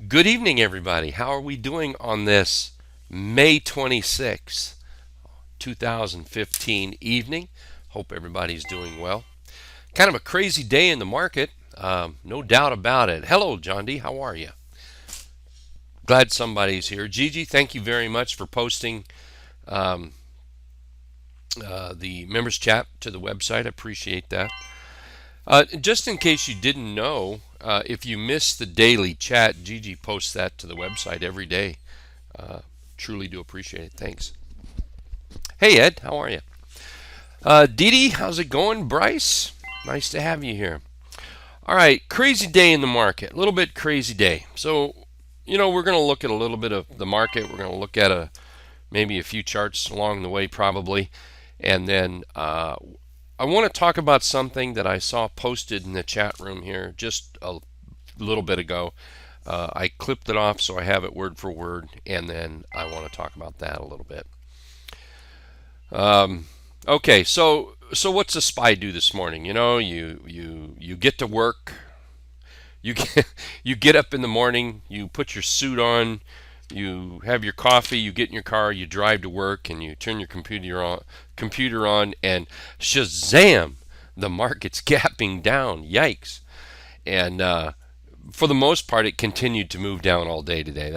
Good evening, everybody. How are we doing on this May 26th, 2015 evening? Hope everybody's doing well. Kind of a crazy day in the market, no doubt about it. Hello, John D. How are you? Glad somebody's here. Gigi, thank you very much for posting um, the members chat to the website. I appreciate that. Just in case you didn't know, if you missed the daily chat, Gigi posts that to the website every day. Truly do appreciate it. Thanks. Hey, Ed, how are you? Dee Dee, how's it going? Bryce, nice to have you here. All right, crazy day in the market. A little bit crazy day. So, we're going to look at a little bit of the market. We're going to look at maybe a few charts along the way, probably. And then I want to talk about something that I saw posted in the chat room here just a little bit ago. I clipped it off so I have it word for word, and then I want to talk about that a little bit. Okay, so what's a spy do this morning? You get to work. You get, you get up in the morning. You put your suit on. You have your coffee. You get in your car. You drive to work, and you turn your computer on, and shazam! The market's gapping down. Yikes! And for the most part, it continued to move down all day today.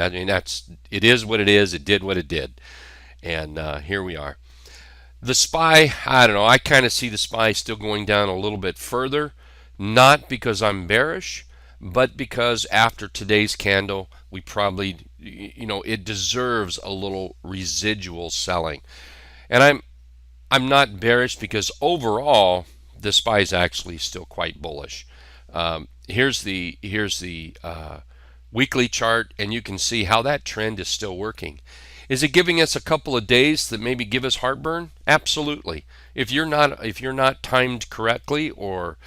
It is what it is. It did what it did, and here we are. The SPY, I don't know. I kind of see the SPY still going down a little bit further, not because I'm bearish, but because after today's candle, we probably, it deserves a little residual selling. And I'm not bearish because overall the SPY is actually still quite bullish. Here's the weekly chart, and you can see how that trend is still working. Is it giving us a couple of days that maybe give us heartburn? Absolutely. If you're not timed correctly, or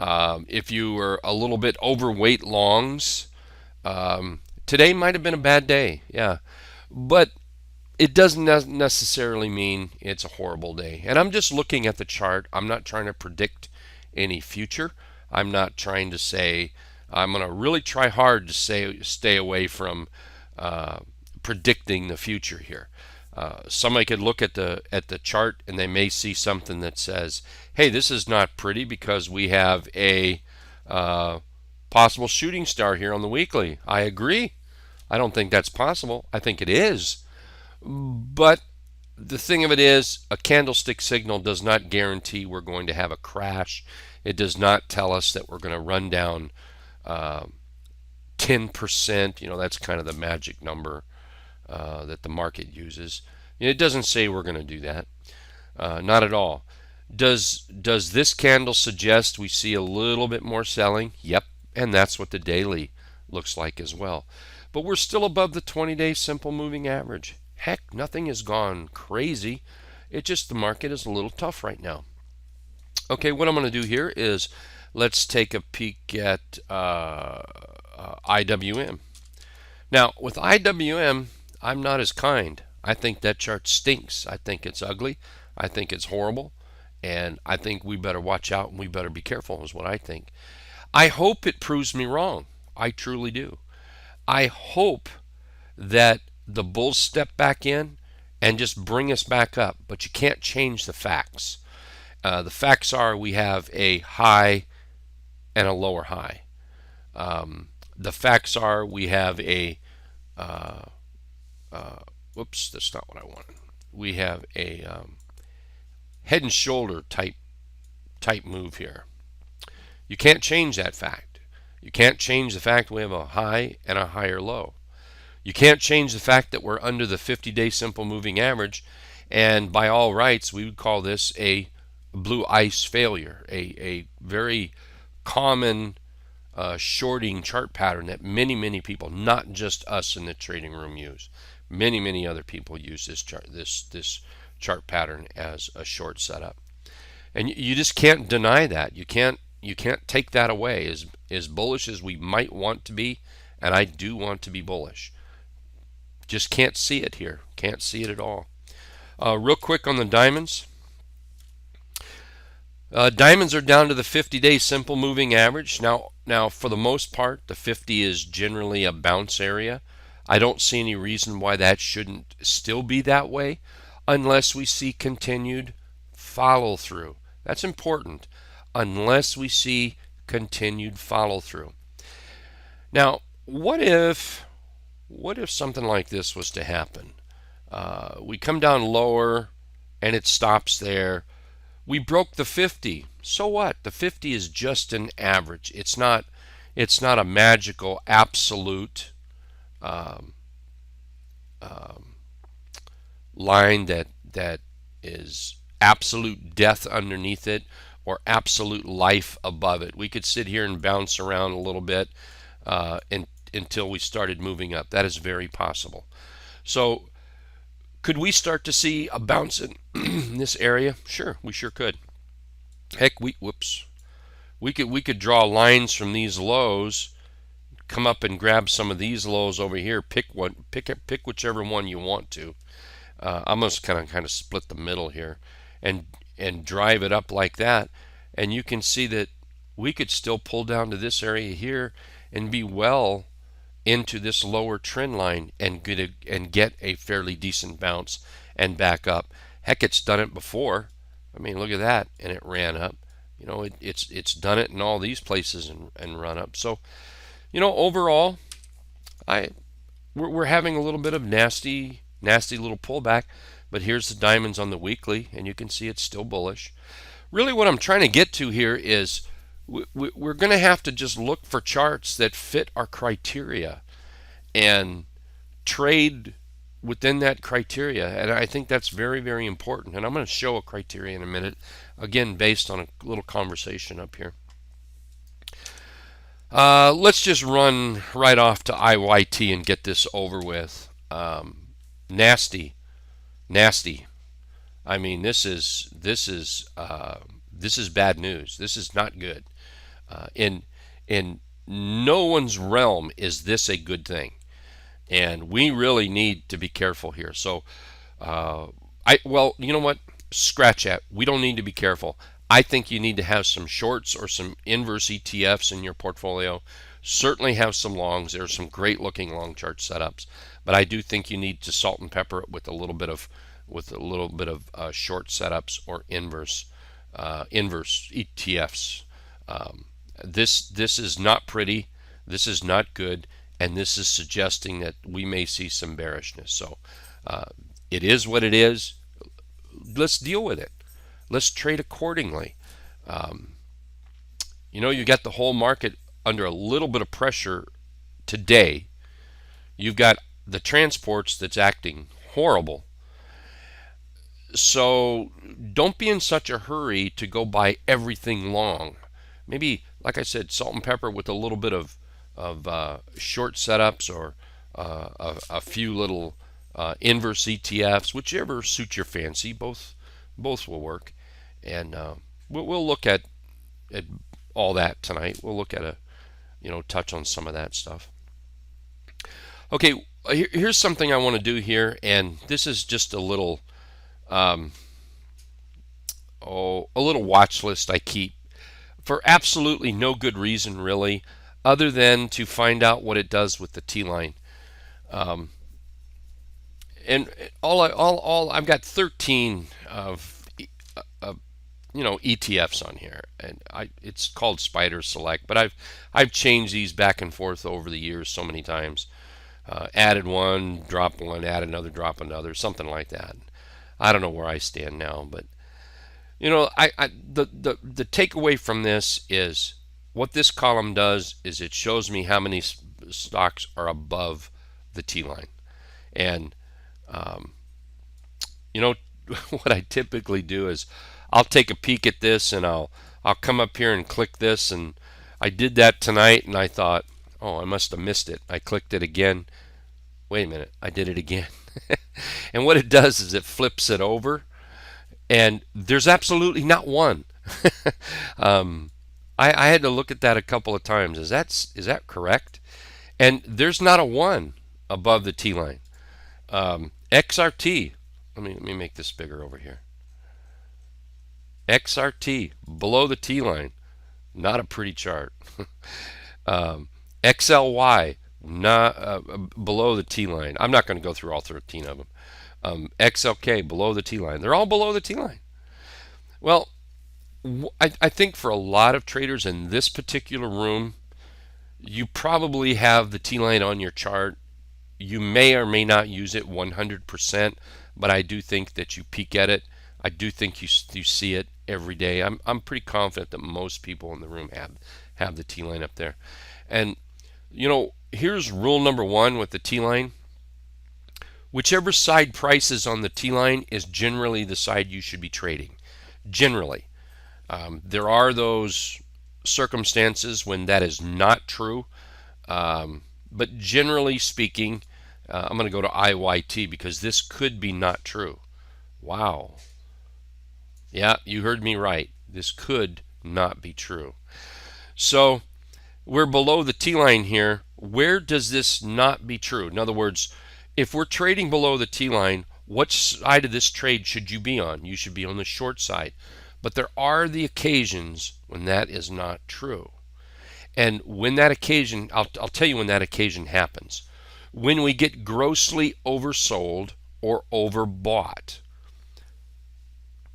if you were a little bit overweight longs, today might have been a bad day. Yeah, but it doesn't necessarily mean it's a horrible day. And I'm just looking at the chart. I'm not trying to predict any future. I'm not trying to say. I'm going to really try hard to stay away from predicting the future here. Somebody could look at the chart and they may see something that says, "Hey, this is not pretty because we have a possible shooting star here on the weekly." I agree. I don't think that's possible. I think it is, but the thing of it is, a candlestick signal does not guarantee we're going to have a crash. It does not tell us that we're going to run down 10%. That's kind of the magic number that the market uses. It doesn't say we're going to do that. Not at all. Does this candle suggest we see a little bit more selling? Yep, and that's what the daily looks like as well. But we're still above the 20-day simple moving average. Heck, nothing has gone crazy. It's just the market is a little tough right now. Okay, what I'm going to do here is let's take a peek at IWM. Now, with IWM, I'm not as kind. I think that chart stinks. I think it's ugly. I think it's horrible. And I think we better watch out and we better be careful, is what I think. I hope it proves me wrong. I truly do. I hope that the bulls step back in and just bring us back up. But you can't change the facts. The facts are we have a high and a lower high. The facts are we have a whoops, that's not what I wanted. We have a head and shoulder type move here. You can't change that fact. You can't change the fact we have a high and a higher low. You can't change the fact that we're under the 50-day simple moving average, and by all rights, we would call this a blue ice failure, a very common shorting chart pattern that many people, not just us in the trading room, use. Many other people use this chart pattern as a short setup, and you just can't deny that. You can't take that away. As bullish as we might want to be, and I do want to be bullish, just can't see it here. Can't see it at all. Real quick on the diamonds. Diamonds are down to the 50-day simple moving average. Now, for the most part, the 50 is generally a bounce area. I don't see any reason why that shouldn't still be that way unless we see continued follow through. That's important. Unless we see continued follow through. Now, what if something like this was to happen? We come down lower and it stops there. We broke the 50. So what? The 50 is just an average. It's not a magical absolute um, um, line that is absolute death underneath it or absolute life above it. We could sit here and bounce around a little bit until we started moving up. That is very possible. So could we start to see a bounce in this area? Sure, we sure could. Heck, we could draw lines from these lows, come up and grab some of these lows over here. Pick whichever one you want to. I'm just kind of split the middle here, and drive it up like that, and you can see that we could still pull down to this area here and be well into this lower trend line and get a fairly decent bounce and back up. Heck, it's done it before. I mean, look at that, and it ran up. It's done it in all these places and run up. So, overall, I we're having a little bit of nasty little pullback, but here's the diamonds on the weekly, and you can see it's still bullish. Really, what I'm trying to get to here is we're going to have to just look for charts that fit our criteria and trade within that criteria. And I think that's very, very important. And I'm going to show a criteria in a minute, again, based on a little conversation up here. Let's just run right off to IYT and get this over with. Nasty, nasty. I mean, this is bad news. This is not good. In no one's realm is this a good thing, and we really need to be careful here. So, you know what? Scratch that. We don't need to be careful. I think you need to have some shorts or some inverse ETFs in your portfolio. Certainly have some longs. There are some great looking long chart setups, but I do think you need to salt and pepper it with a little bit of short setups or inverse ETFs. This is not pretty. This is not good, and this is suggesting that we may see some bearishness. So it is what it is. Let's deal with it. Let's trade accordingly. You got the whole market under a little bit of pressure today. You've got the transports that's acting horrible. So don't be in such a hurry to go buy everything long. Maybe, like I said, salt and pepper with a little bit of short setups or a few little inverse ETFs, whichever suits your fancy. Both will work, and we'll look at all that tonight. We'll look at touch on some of that stuff. Okay, here's something I want to do here, and this is just a little a little watch list I keep for absolutely no good reason, really, other than to find out what it does with the T line. And I've got 13 of ETFs on here, and it's called Spider Select, but I've changed these back and forth over the years so many times. Added one, dropped one, add another, drop another, something like that. I don't know where I stand now, but the takeaway from this is what this column does is it shows me how many stocks are above the T line, and what I typically do is I'll take a peek at this and I'll come up here and click this, and I did that tonight, and I thought, oh, I must have missed it. I clicked it again. Wait a minute, I did it again. And what it does is it flips it over, and there's absolutely not one. I had to look at that a couple of times. Is that correct? And there's not a one above the T line. XRT. Let me make this bigger over here. XRT below the T line, not a pretty chart. XLY not below the T line. I'm not going to go through all 13 of them. XLK below the T line. They're all below the T line. Well, I think for a lot of traders in this particular room, you probably have the T line on your chart. You may or may not use it 100%, but I do think that you peek at it. I do think you see it every day. I'm pretty confident that most people in the room have the T line up there. And here's rule number one with the T line. Whichever side price is on the T line is generally the side you should be trading. Generally. There are those circumstances when that is not true. But generally speaking, I'm going to go to IYT because this could be not true. Wow. Yeah, you heard me right. This could not be true. So we're below the T line here. Where does this not be true? In other words, if we're trading below the T line, what side of this trade should you be on? You should be on the short side. But there are the occasions when that is not true. And when that occasion, I'll tell you when that occasion happens. When we get grossly oversold or overbought.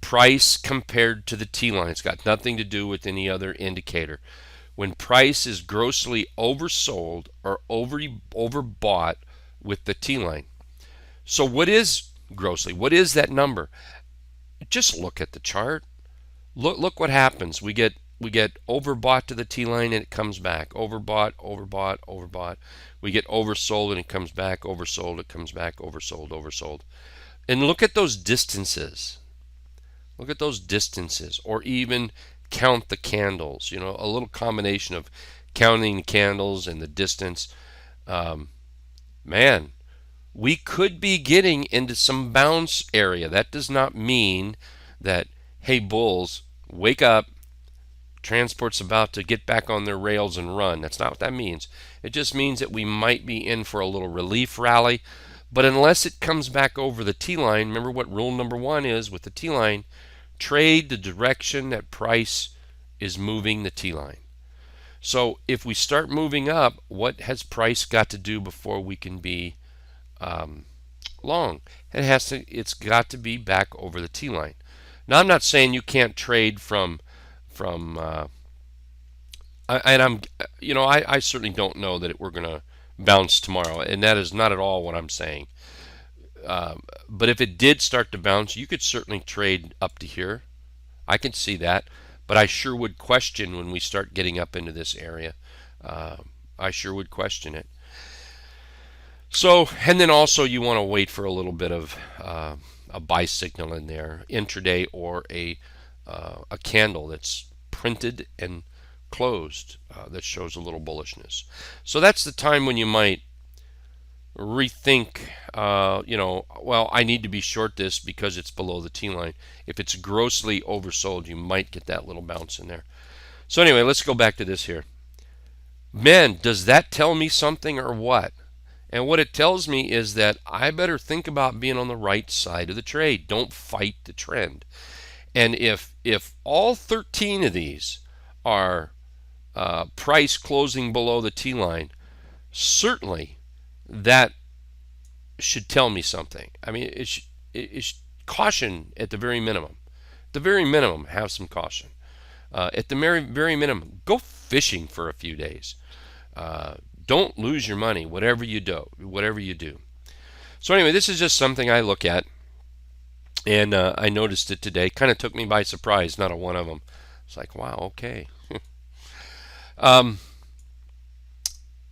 Price compared to the T line. It's got nothing to do with any other indicator. When price is grossly oversold or overbought with the T line. So what is grossly? What is that number? Just look at the chart. Look what happens. We get overbought to the T line and it comes back. Overbought, overbought, overbought. We get oversold and it comes back. Oversold, it comes back. Oversold, oversold. And look at those distances. Look at those distances, or even count the candles. A little combination of counting the candles and the distance. Man, we could be getting into some bounce area. That does not mean that, hey, bulls, wake up. Transport's about to get back on their rails and run. That's not what that means. It just means that we might be in for a little relief rally. But unless it comes back over the T line, remember what rule number one is with the T line, trade the direction that price is moving the T line. So if we start moving up, what has price got to do before we can be long? It's got to be back over the T line. Now I'm not saying you can't trade from I certainly don't know that we're going to bounce tomorrow, and that is not at all what I'm saying. But if it did start to bounce, you could certainly trade up to here. I can see that, but I sure would question when we start getting up into this area. I sure would question it. So, and then also you want to wait for a little bit of a buy signal in there, intraday, or a candle that's printed and closed that shows a little bullishness. So that's the time when you might rethink, well, I need to be short this because it's below the T line. If it's grossly oversold, you might get that little bounce in there. So anyway, let's go back to this here. Men, does that tell me something or what? And what it tells me is that I better think about being on the right side of the trade. Don't fight the trend. And if all 13 of these are price closing below the T line, certainly that should tell me something. I mean, it's caution at the very minimum. At the very minimum, have some caution. At the very minimum, go fishing for a few days. Don't lose your money, whatever you do. So anyway, this is just something I look at, and I noticed it today. Kind of took me by surprise. Not a one of them. It's like, wow, okay.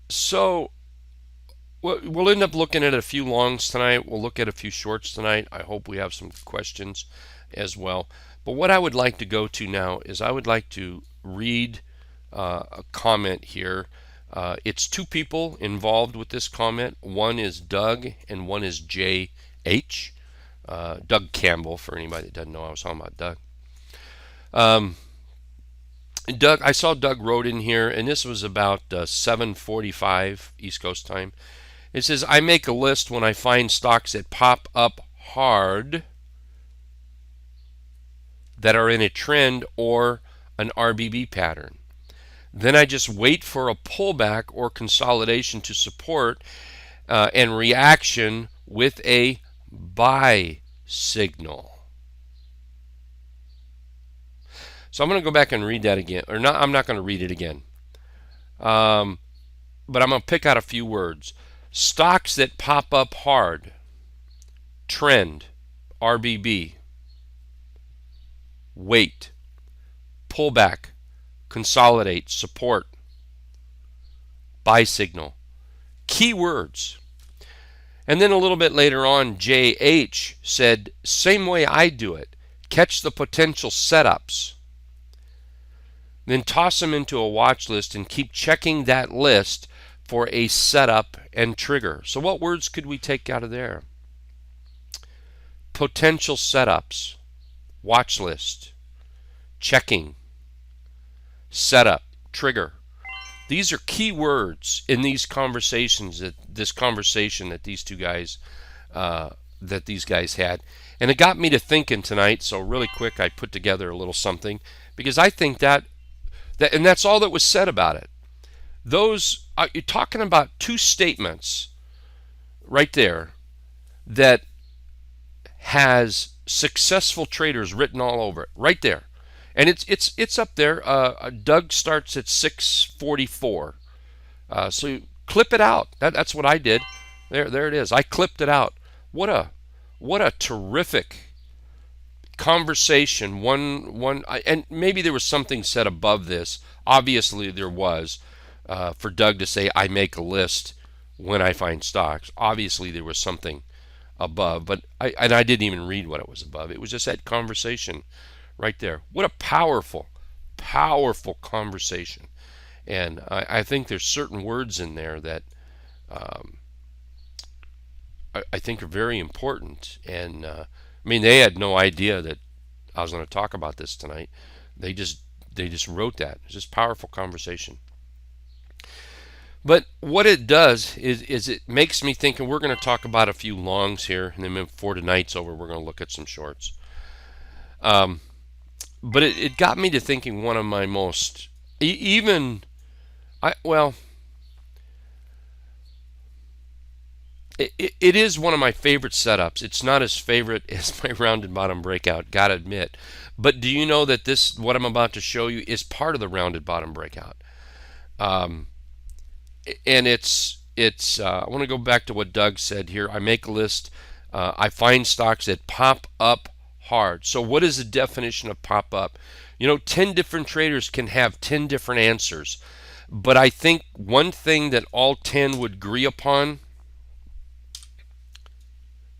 So we'll end up looking at a few longs tonight. We'll look at a few shorts tonight. I hope we have some questions as well. But what I would like to go to now is I would like to read a comment here. It's two people involved with this comment. One is Doug and one is J.H. Doug Campbell, for anybody that doesn't know, I was talking about Doug. Doug, I saw Doug wrote in here, and this was about 7:45 East Coast time. It says, I make a list when I find stocks that pop up hard, that are in a trend or an RBB pattern. Then I just wait for a pullback or consolidation to support and reaction with a buy signal. So I'm going to go back and read that again. Or not, I'm not going to read it again. But I'm going to pick out a few words. Stocks that pop up hard. Trend. RBB. Wait. Pullback. Consolidate. Support. Buy signal. Keywords. And then a little bit later on, JH said, same way I do it. Catch the potential setups. Then toss them into a watch list and keep checking that list for a setup and trigger. So what words could we take out of there? Potential setups, watch list, checking, setup, trigger. These are key words in these conversations, this conversation that these two guys had. And it got me to thinking tonight, so really quick I put together a little something, because I think that and that's all that was said about it. Those you're talking about two statements right there that has successful traders written all over it, right there. And it's up there. Doug starts at 644. So clip it out. That's what I did. There it is. I clipped it out. What a terrific conversation. And maybe there was something said above this. Obviously there was, for Doug to say I make a list when I find stocks. Obviously there was something above, but I didn't even read what it was above. It was just that conversation right there. What a powerful conversation. And I think there's certain words in there that I think are very important. And I mean, they had no idea that I was going to talk about this tonight. They just wrote that. It's just powerful conversation. But what it does is it makes me think, and we're going to talk about a few longs here, and then before tonight's over, we're going to look at some shorts. But it got me to thinking one of my most, it is one of my favorite setups. It's not as favorite as my rounded bottom breakout, gotta admit. But do you know that what I'm about to show you, is part of the rounded bottom breakout? And I want to go back to what Doug said here. I make a list. I find stocks that pop up hard. So what is the definition of pop up? 10 different traders can have 10 different answers. But I think one thing that all 10 would agree upon,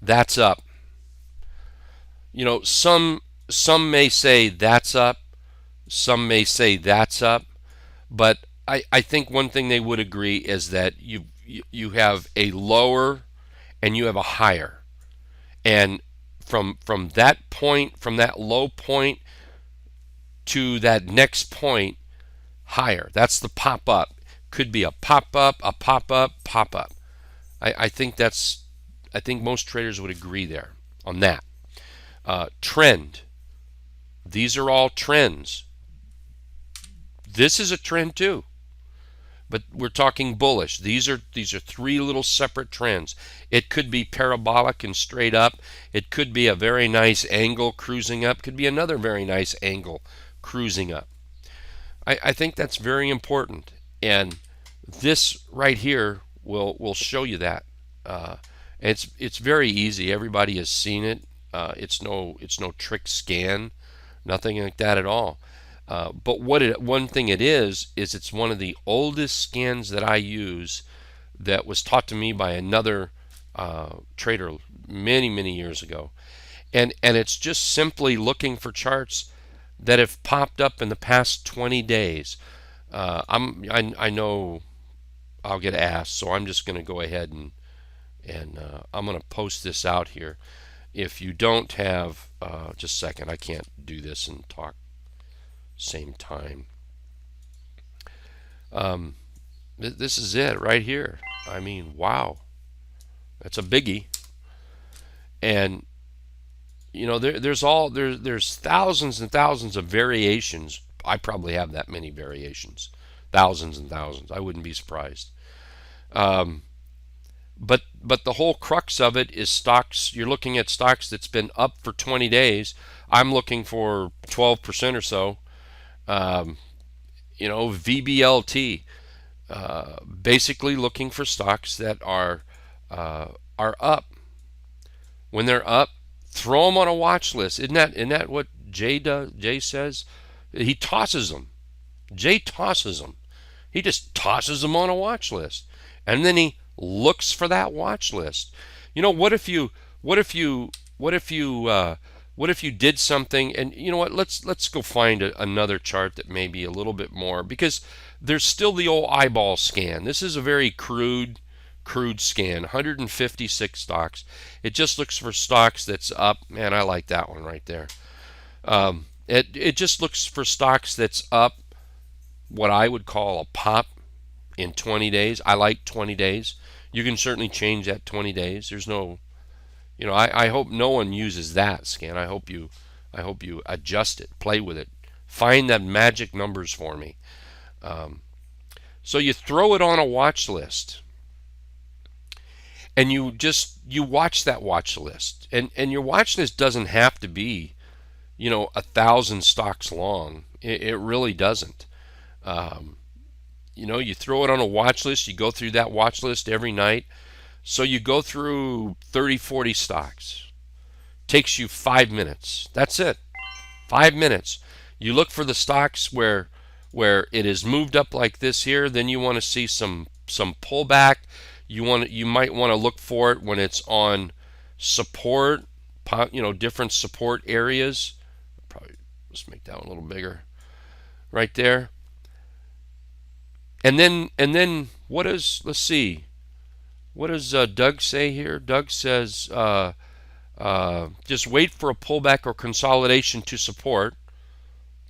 that's up. Some may say that's up. Some may say that's up. But I think one thing they would agree is that you have a lower and you have a higher. And from that point, from that low point to that next point, higher. That's the pop up. Could be a pop up, pop up. I think most traders would agree there on that. Trend. These are all trends. This is a trend too. But we're talking bullish. These are three little separate trends. It could be parabolic and straight up. It could be a very nice angle cruising up. Could be another very nice angle cruising up. I think that's very important. And this right here will show you that. It's very easy. Everybody has seen it. It's no trick scan, nothing like that at all. But one thing it is it's one of the oldest scans that I use, that was taught to me by another trader many years ago, and it's just simply looking for charts that have popped up in the past 20 days. I know I'll get asked, so I'm just going to go ahead and I'm going to post this out here. If you don't have, just a second, I can't do this and talk same time. This is it right here. I mean, wow, that's a biggie. And there's thousands and thousands of variations. I probably have that many variations, thousands and thousands. I wouldn't be surprised. Um, but the whole crux of it is stocks. You're looking at stocks that's been up for 20 days. I'm looking for 12% or so. Um, VBLT. Basically looking for stocks that uh, are up. When they're up, throw them on a watch list. Isn't that what Jay does? Jay says he tosses them. Jay tosses them. He just tosses them on a watch list, and then he looks for that watch list. What if you what if you what if you what if you did something? And you know what? Let's go find another chart that may be a little bit more, because there's still the old eyeball scan. This is a very crude scan. 156 stocks. It just looks for stocks that's up. Man, I like that one right there. It just looks for stocks that's up, what I would call a pop in 20 days. I like 20 days. You can certainly change that 20 days. There's no, I hope no one uses that scan. I hope you adjust it, play with it, find that magic numbers for me. So you throw it on a watch list, and you watch that watch list, and your watch list doesn't have to be 1,000 stocks long. It really doesn't. You throw it on a watch list. You go through that watch list every night. So you go through 30, 40 stocks. Takes you 5 minutes. That's it. 5 minutes. You look for the stocks where it is moved up like this here. Then you want to see some pullback. You might want to look for it when it's on support. Different support areas. Probably let's make that one a little bigger. Right there. And then let's see, what does Doug say here? Doug says just wait for a pullback or consolidation to support.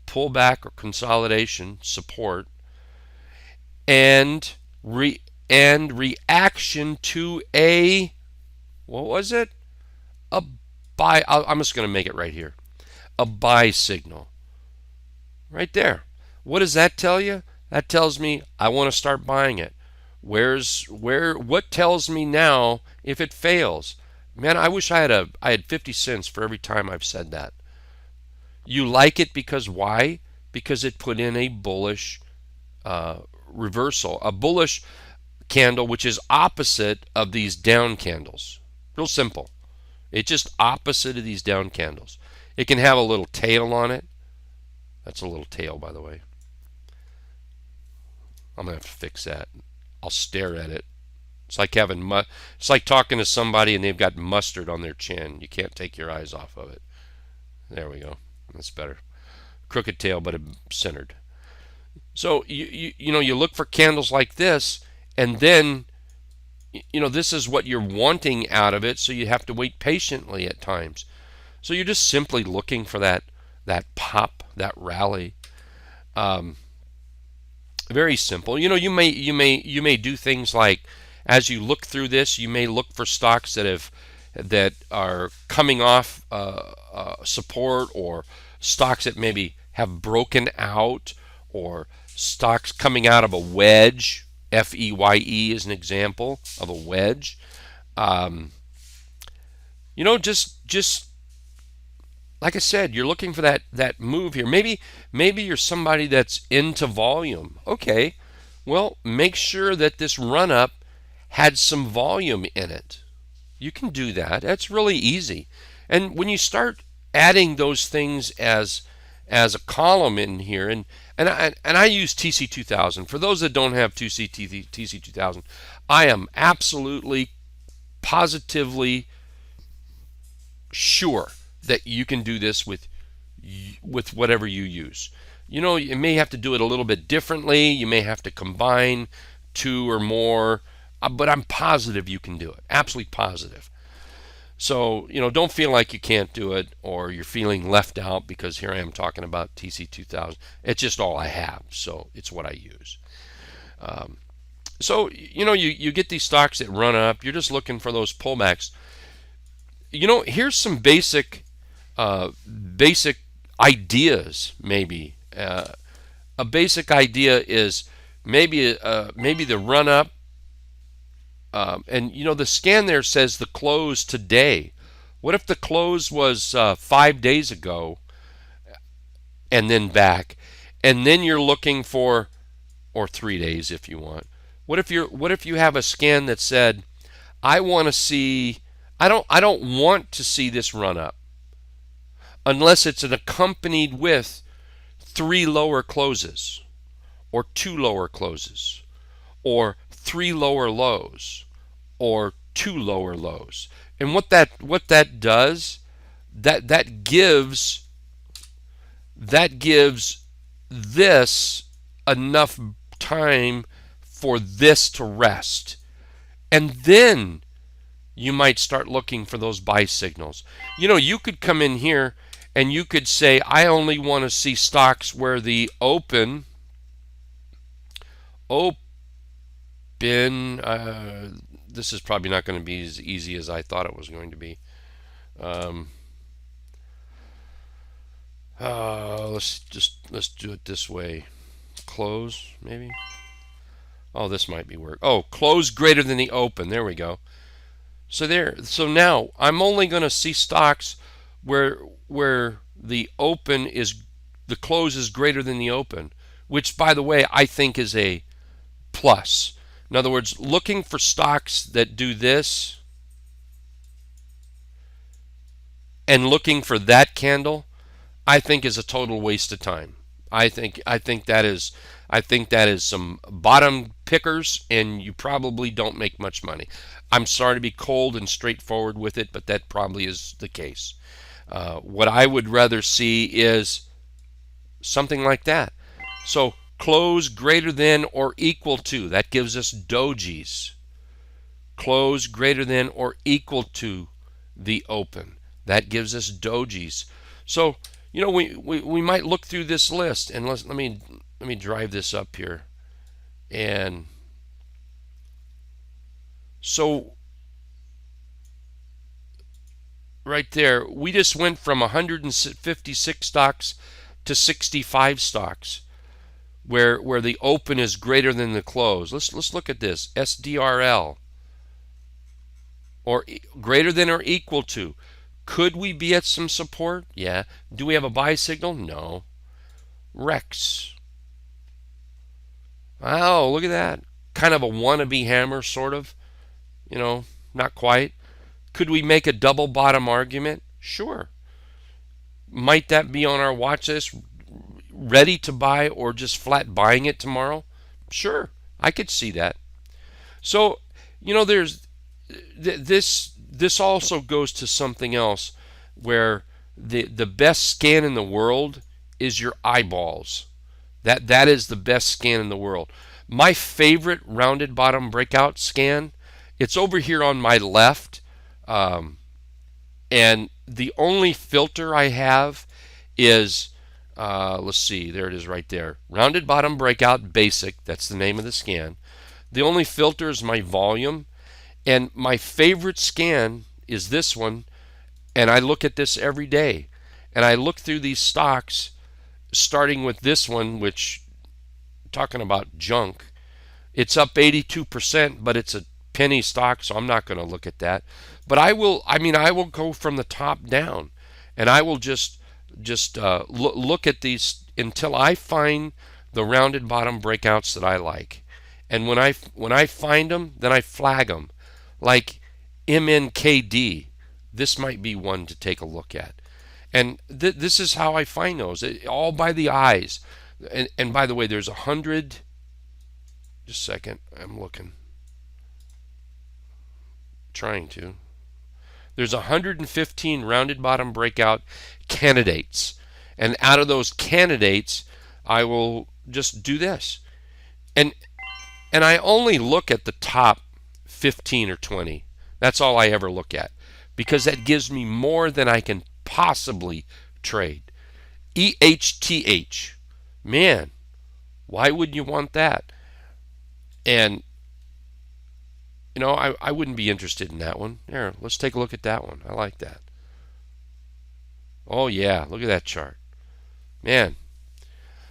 Pullback or consolidation support, and reaction to a, what was it? A buy. I'm just going to make it right here. A buy signal. Right there. What does that tell you? That tells me I want to start buying it. What tells me now if it fails? Man, I wish I had 50 cents for every time I've said that. You like it because why? Because it put in a bullish reversal, a bullish candle, which is opposite of these down candles. Real simple. It's just opposite of these down candles. It can have a little tail on it. That's a little tail, by the way. I'm gonna have to fix that. I'll stare at it. It's like it's like talking to somebody and they've got mustard on their chin. You can't take your eyes off of it. There we go. That's better. Crooked tail, but centered. So you look for candles like this, and then this is what you're wanting out of it. So you have to wait patiently at times. So you're just simply looking for that pop, that rally. Very simple. You may do things like, as you look through this, you may look for stocks that are coming off support, or stocks that maybe have broken out, or stocks coming out of a wedge. FEYE is an example of a wedge. Just like I said, you're looking for that move here. Maybe you're somebody that's into volume. Okay, well, make sure that this run up had some volume in it. You can do that. That's really easy. And when you start adding those things as a column in here, and I use TC2000. For those that don't have TC2000, I am absolutely, positively sure that you can do this with whatever you use. You may have to do it a little bit differently. You may have to combine two or more, but I'm positive you can do it. Absolutely positive. So, don't feel like you can't do it, or you're feeling left out because here I am talking about TC2000. It's just all I have, so it's what I use. So, you get these stocks that run up. You're just looking for those pullbacks. Here's some basic basic ideas, maybe. A basic idea is maybe the run up, and the scan there says the close today. What if the close was 5 days ago and then back, and then you're looking for, or 3 days if you want. What if you have a scan that said, I want to see, I don't want to see this run up unless it's accompanied with three lower closes, or two lower closes, or three lower lows, or two lower lows. And what that does, that gives this enough time for this to rest. And then you might start looking for those buy signals. You could come in here and you could say, I only want to see stocks where the open, this is probably not going to be as easy as I thought it was going to be. Let's do it this way. Close, maybe. Oh, this might be work. Oh, close greater than the open. There we go. So now I'm only going to see stocks where the close is greater than the open, which, by the way, I think is a plus. In other words, looking for stocks that do this and looking for that candle, I think is a total waste of time. I think that is some bottom pickers, and you probably don't make much money. I'm sorry to be cold and straightforward with it, but that probably is the case. What I would rather see is something like that. So close greater than or equal to, that gives us dojis. Close greater than or equal to the open, that gives us dojis. So we might look through this list, and let me drive this up here. And so right there, we just went from 156 stocks to 65 stocks where the open is greater than the close. Let's look at this. SDRL, or greater than or equal to. Could we be at some support? Yeah. Do we have a buy signal? No. Rex. Oh, look at that. Kind of a wannabe hammer, sort of. Not quite. Could we make a double bottom argument? Sure. Might that be on our watch list, ready to buy, or just flat buying it tomorrow? Sure. I could see that. So, there's this also goes to something else, where the best scan in the world is your eyeballs. That is the best scan in the world. My favorite rounded bottom breakout scan, it's over here on my left, and the only filter I have is, let's see, there it is right there. Rounded bottom breakout basic, that's the name of the scan. The only filter is my volume, and my favorite scan is this one, and I look at this every day. And I look through these stocks, starting with this one, which, talking about junk, it's up 82%, but it's a penny stock, so I'm not going to look at that. But I will go from the top down, and I will just look at these until I find the rounded bottom breakouts that I like. And when I find them, then I flag them. Like MNKD, this might be one to take a look at. And this is how I find those, all by the eyes. And by the way, there's 100. Just a second, I'm looking. Trying to. There's 115 rounded bottom breakout candidates. And out of those candidates, I will just do this. And I only look at the top 15 or 20. That's all I ever look at, because that gives me more than I can possibly trade. EHTH. Man, why would you want that? And I wouldn't be interested in that one. Here, let's take a look at that one. I like that. Oh yeah, look at that chart, man.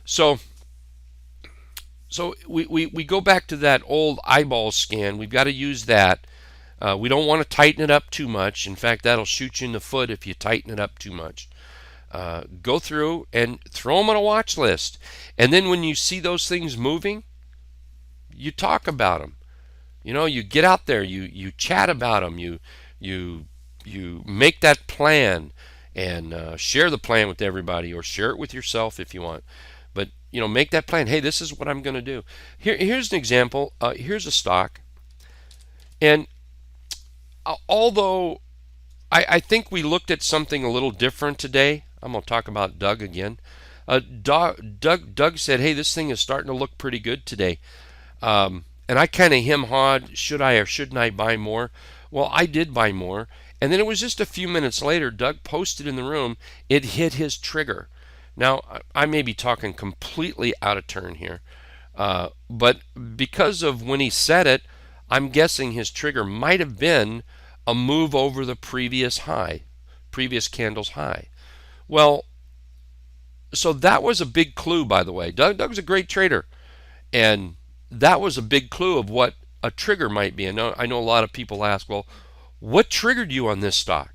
So we go back to that old eyeball scan. We've got to use that. We don't want to tighten it up too much. In fact, that'll shoot you in the foot if you tighten it up too much. Go through and throw them on a watch list. And then when you see those things moving, you talk about them. You know, you get out there, you chat about them, you you make that plan and share the plan with everybody, or share it with yourself if you want. But you know, make that plan. Hey, this is what I'm going to do. Here's an example. Here's a stock, and although I think we looked at something a little different today. I'm going to talk about Doug again. Doug said, "Hey, this thing is starting to look pretty good today." And I kind of hem-hawed, should I or shouldn't I buy more? Well, I did buy more. And then it was just a few minutes later, Doug posted in the room, it hit his trigger. Now, I may be talking completely out of turn here, but because of when he said it, I'm guessing his trigger might have been a move over the previous high, previous candle's high. Well, so that was a big clue, by the way. Doug's a great trader, and that was a big clue of what a trigger might be. I know a lot of people ask, well, what triggered you on this stock?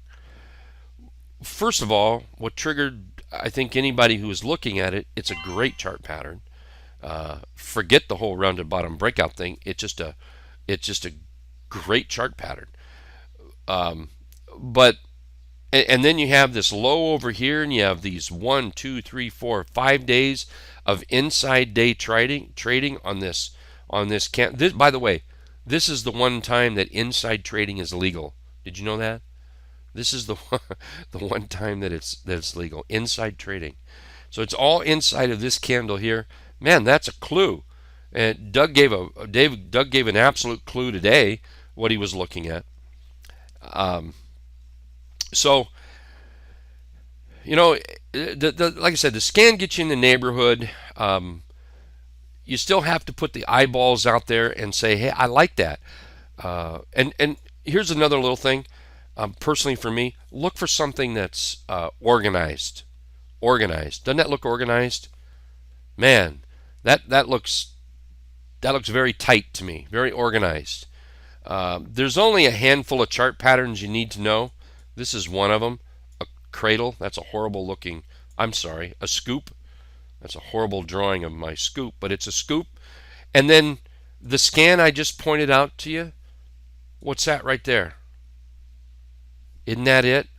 First of all, what triggered, I think anybody who is looking at it, it's a great chart pattern. Forget the whole rounded bottom breakout thing. It's just a great chart pattern. But and then you have this low over here, and you have these 1, 2, 3, 4, 5 days of inside day trading on this by the way, this is the one time that inside trading is legal. Did you know that? This is the the one time that it's legal, inside trading. So it's all inside of this candle here. Man, that's a clue. And Doug gave an absolute clue today what he was looking at. So you know, like I said, the scan gets you in the neighborhood. You still have to put the eyeballs out there and say, hey, I like that. And here's another little thing. Personally for me, look for something that's organized. Organized. Doesn't that look organized? Man, that looks very tight to me. Very organized. There's only a handful of chart patterns you need to know. This is one of them. A cradle. That's a horrible looking. I'm sorry. A scoop. That's a horrible drawing of my scoop, but it's a scoop. And then the scan I just pointed out to you, what's that right there? Isn't that it?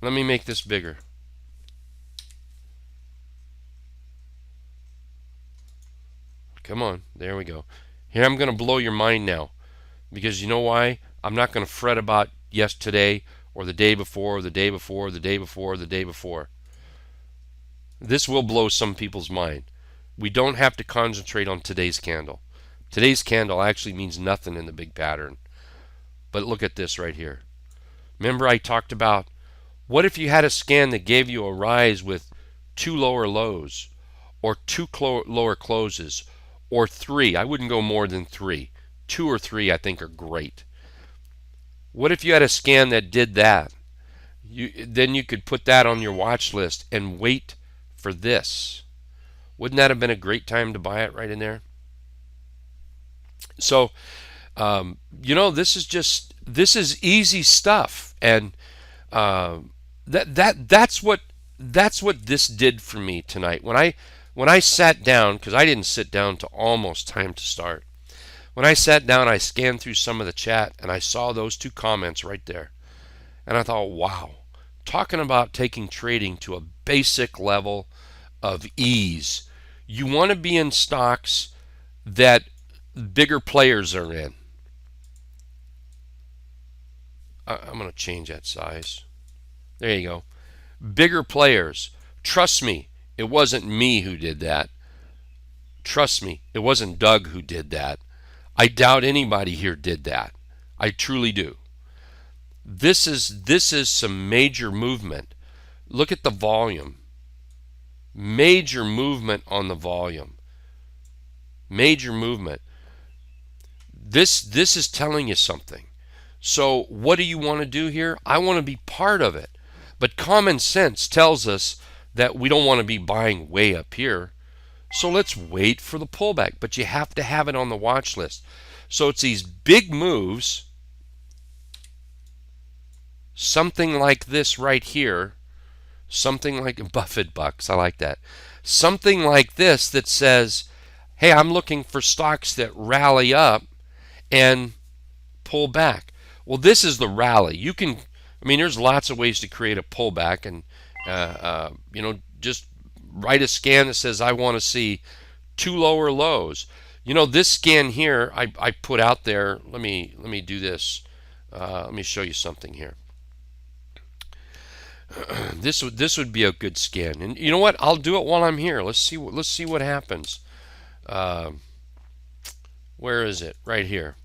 Let me make this bigger. Come on, there we go. Here, I'm going to blow your mind now, because you know why? I'm not going to fret about yesterday or the day before, or the day before, or the day before, or the day before. This will blow some people's mind. We don't have to concentrate on today's candle. Today's candle actually means nothing in the big pattern. But look at this right here. Remember I talked about, what if you had a scan that gave you a rise with 2 lower lows, or 2 lower closes, or 3? I wouldn't go more than 3. 2 or 3 I think are great. What if you had a scan that did that? Then you could put that on your watch list and wait for this. Wouldn't that have been a great time to buy it right in there? So, you know, this is easy stuff, and that's what this did for me tonight. When I sat down, because I didn't sit down to almost time to start. When I sat down, I scanned through some of the chat, and I saw those 2 comments right there, and I thought, wow, talking about taking trading to a basic level of ease. You want to be in stocks that bigger players are in. I'm going to change that size. There you go. Bigger players. Trust me, it wasn't me who did that. Trust me, it wasn't Doug who did that. I doubt anybody here did that. I truly do. This is some major movement. Look at the volume. Major movement on the volume. Major movement. This is telling you something. So what do you want to do here? I want to be part of it. But common sense tells us that we don't want to be buying way up here. So let's wait for the pullback. But you have to have it on the watch list. So it's these big moves, something like this right here, something like Buffett bucks. I like that. Something like this that says, hey, I'm looking for stocks that rally up and pull back. Well, this is the rally. You can, I mean, there's lots of ways to create a pullback, and just write a scan that says I want to see two lower lows. This scan here I put out there. Let me do this. Let me show you something here. This would be a good scan, and you know what? I'll do it while I'm here. Let's see what happens. Where is it? Right here.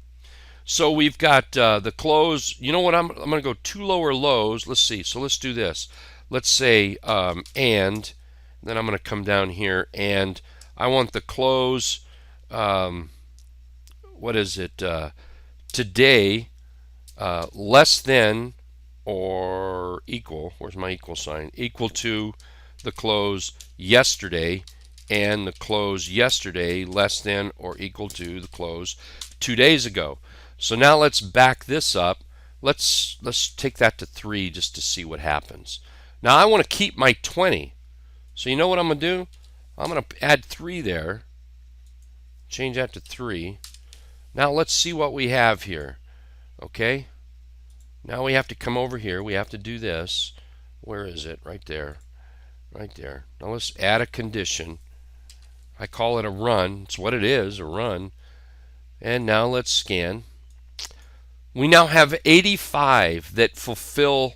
So we've got the close. You know what? I'm going to go two lower lows. Let's see. So let's do this. Let's say and then I'm going to come down here, and I want the close. What is it? Today less than or equal. Where's my equal sign? Equal to the close yesterday, and the close yesterday less than or equal to the close 2 days ago. So now let's back this up. Let's take that to 3 just to see what happens. Now I want to keep my 20. So you know what I'm going to do? I'm going to add 3 there. Change that to 3. Now let's see what we have here. Okay? Now we have to come over here. We have to do this. Where is it? Right there. Right there. Now let's add a condition. I call it a run. It's what it is, a run. And now let's scan. We now have 85 that fulfills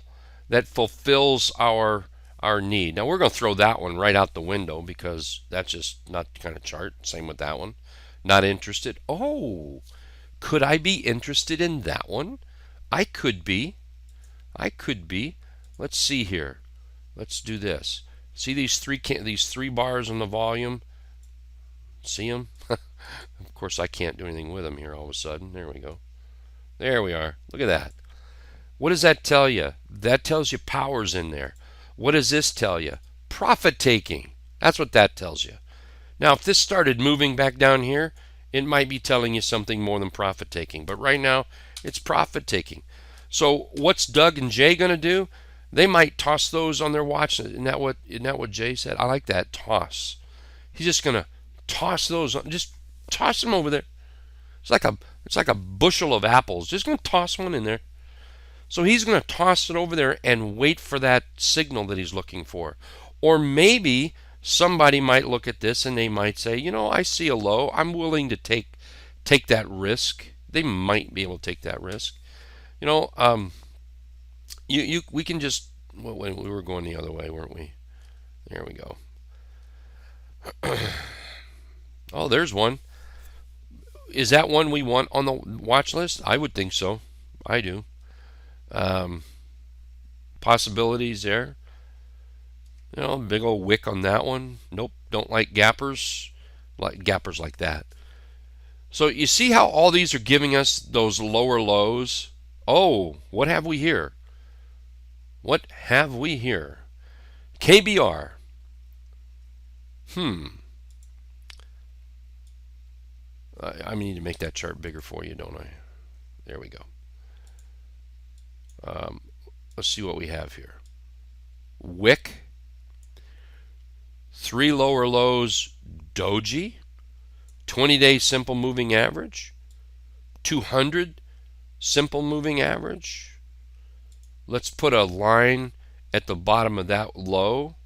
our need. Now we're going to throw that one right out the window because that's just not the kind of chart. Same with that one. Not interested. Oh, could I be interested in that one? I could be. Let's see here. Let's do this. See these three bars on the volume? See them? Of course, I can't do anything with them here all of a sudden. There we go. There we are. Look at that. What does that tell you? That tells you power's in there. What does this tell you? Profit taking. That's what that tells you. Now, if this started moving back down here, it might be telling you something more than profit taking. But right now, it's profit taking. So what's Doug and Jay going to do? They might toss those on their watch. Isn't that what Jay said? I like that, toss. He's just going to toss those on. Just toss them over there. It's like a bushel of apples. Just going to toss one in there. So he's going to toss it over there and wait for that signal that he's looking for. Or maybe somebody might look at this and they might say, I see a low. I'm willing to take that risk. They might be able to take that risk. We can just, when we were going the other way, weren't we? There we go. Oh, there's one. Is that one we want on the watch list? I would think so. I do. Possibilities there. Big old wick on that one. Nope, don't like gappers. Like gappers like that. So you see how all these are giving us those lower lows? Oh, what have we here? What have we here? KBR. I need to make that chart bigger for you, don't I? There we go. Let's see what we have here. Wick. 3 lower lows, doji. 20-day simple moving average. 200 simple moving average. Let's put a line at the bottom of that low.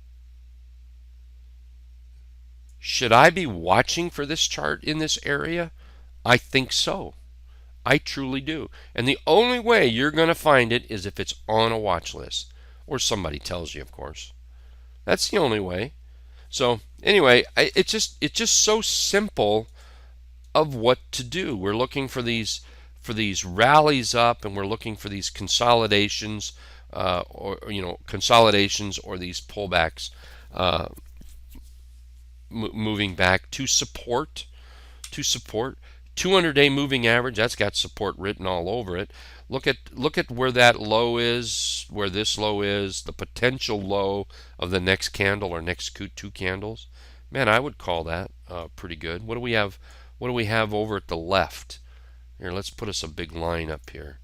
Should I be watching for this chart in this area? I think so. I truly do. And the only way you're going to find it is if it's on a watch list. Or somebody tells you, of course. That's the only way. So anyway, it's just so simple of what to do. We're looking for these rallies up, and we're looking for these consolidations, consolidations or these pullbacks, moving back to support 200-day moving average, that's got support written all over it. Look at where that low is, where this low is, the potential low of the next candle or next two candles. Man, I would call that pretty good. What do we have? What do we have over at the left? Here, let's put us a big line up here.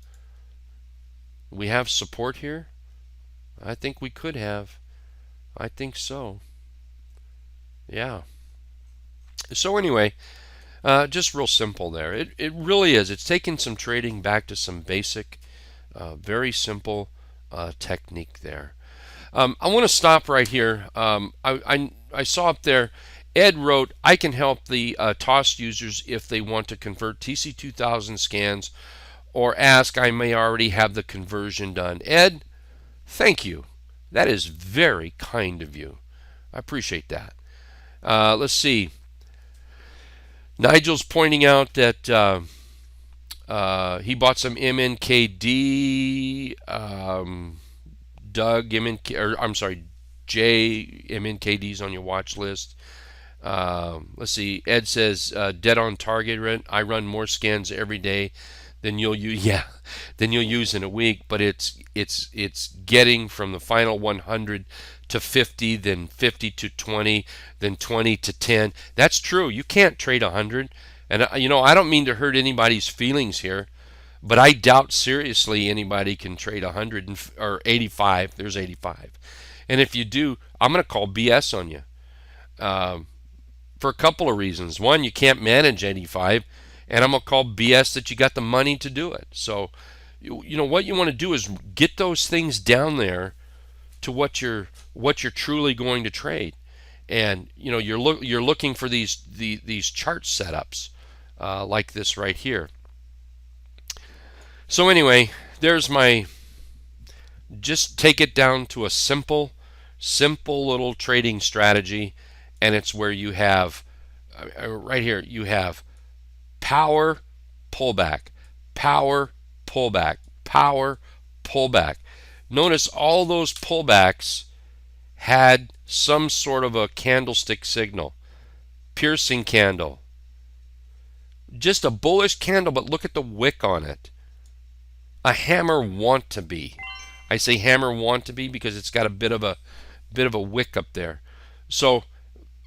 We have support here? I think we could have. I think so. Yeah. So anyway, just real simple there. It really is. It's taking some trading back to some basic, very simple technique there. I want to stop right here. I saw up there, Ed wrote, I can help the TOS users if they want to convert TC2000 scans or ask I may already have the conversion done. Ed, thank you. That is very kind of you. I appreciate that. Let's see. Nigel's pointing out that he bought some MNKD. Doug, I'm sorry, Jay, MNKD's on your watch list. Let's see. Ed says dead on target. I run more scans every day than you'll use. Yeah, than you'll use in a week. But it's getting from the final 100 to 50, then 50 to 20, then 20 to 10. That's true. You can't trade 100. And I don't mean to hurt anybody's feelings here, but I doubt seriously anybody can trade 100 or 85. There's 85. And if you do, I'm going to call BS on you for a couple of reasons. One, you can't manage 85, and I'm going to call BS that you got the money to do it. So, what you want to do is get those things down there to what you're truly going to trade, and you're looking for these chart setups like this right here. So anyway, there's my, just take it down to a simple little trading strategy, and it's where you have right here, you have power pullback, power pullback, power pullback. Notice all those pullbacks had some sort of a candlestick signal, piercing candle, just a bullish candle, but look at the wick on it. A hammer want to be. I say hammer want to be because it's got a bit of a wick up there. So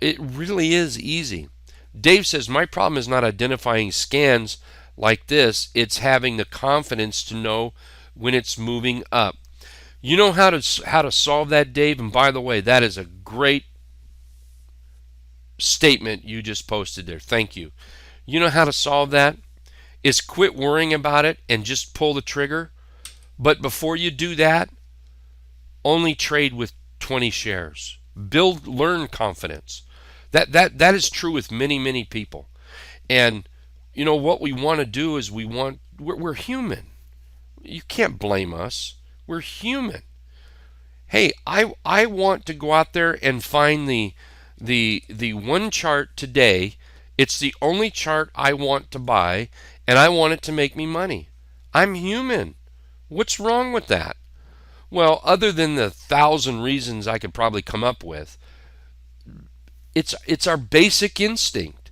it really is easy. Dave says my problem is not identifying scans like this, it's having the confidence to know when it's moving up. You know how to solve that, Dave? And by the way, that is a great statement you just posted there. Thank you. You know how to solve that? Is quit worrying about it and just pull the trigger. But before you do that, only trade with 20 shares. Learn confidence. That is true with many people. And what we want to do is we're human. You can't blame us. We're human. Hey, I want to go out there and find the one chart today. It's the only chart I want to buy, and I want it to make me money. I'm human. What's wrong with that? Well, other than the 1,000 reasons I could probably come up with, it's our basic instinct.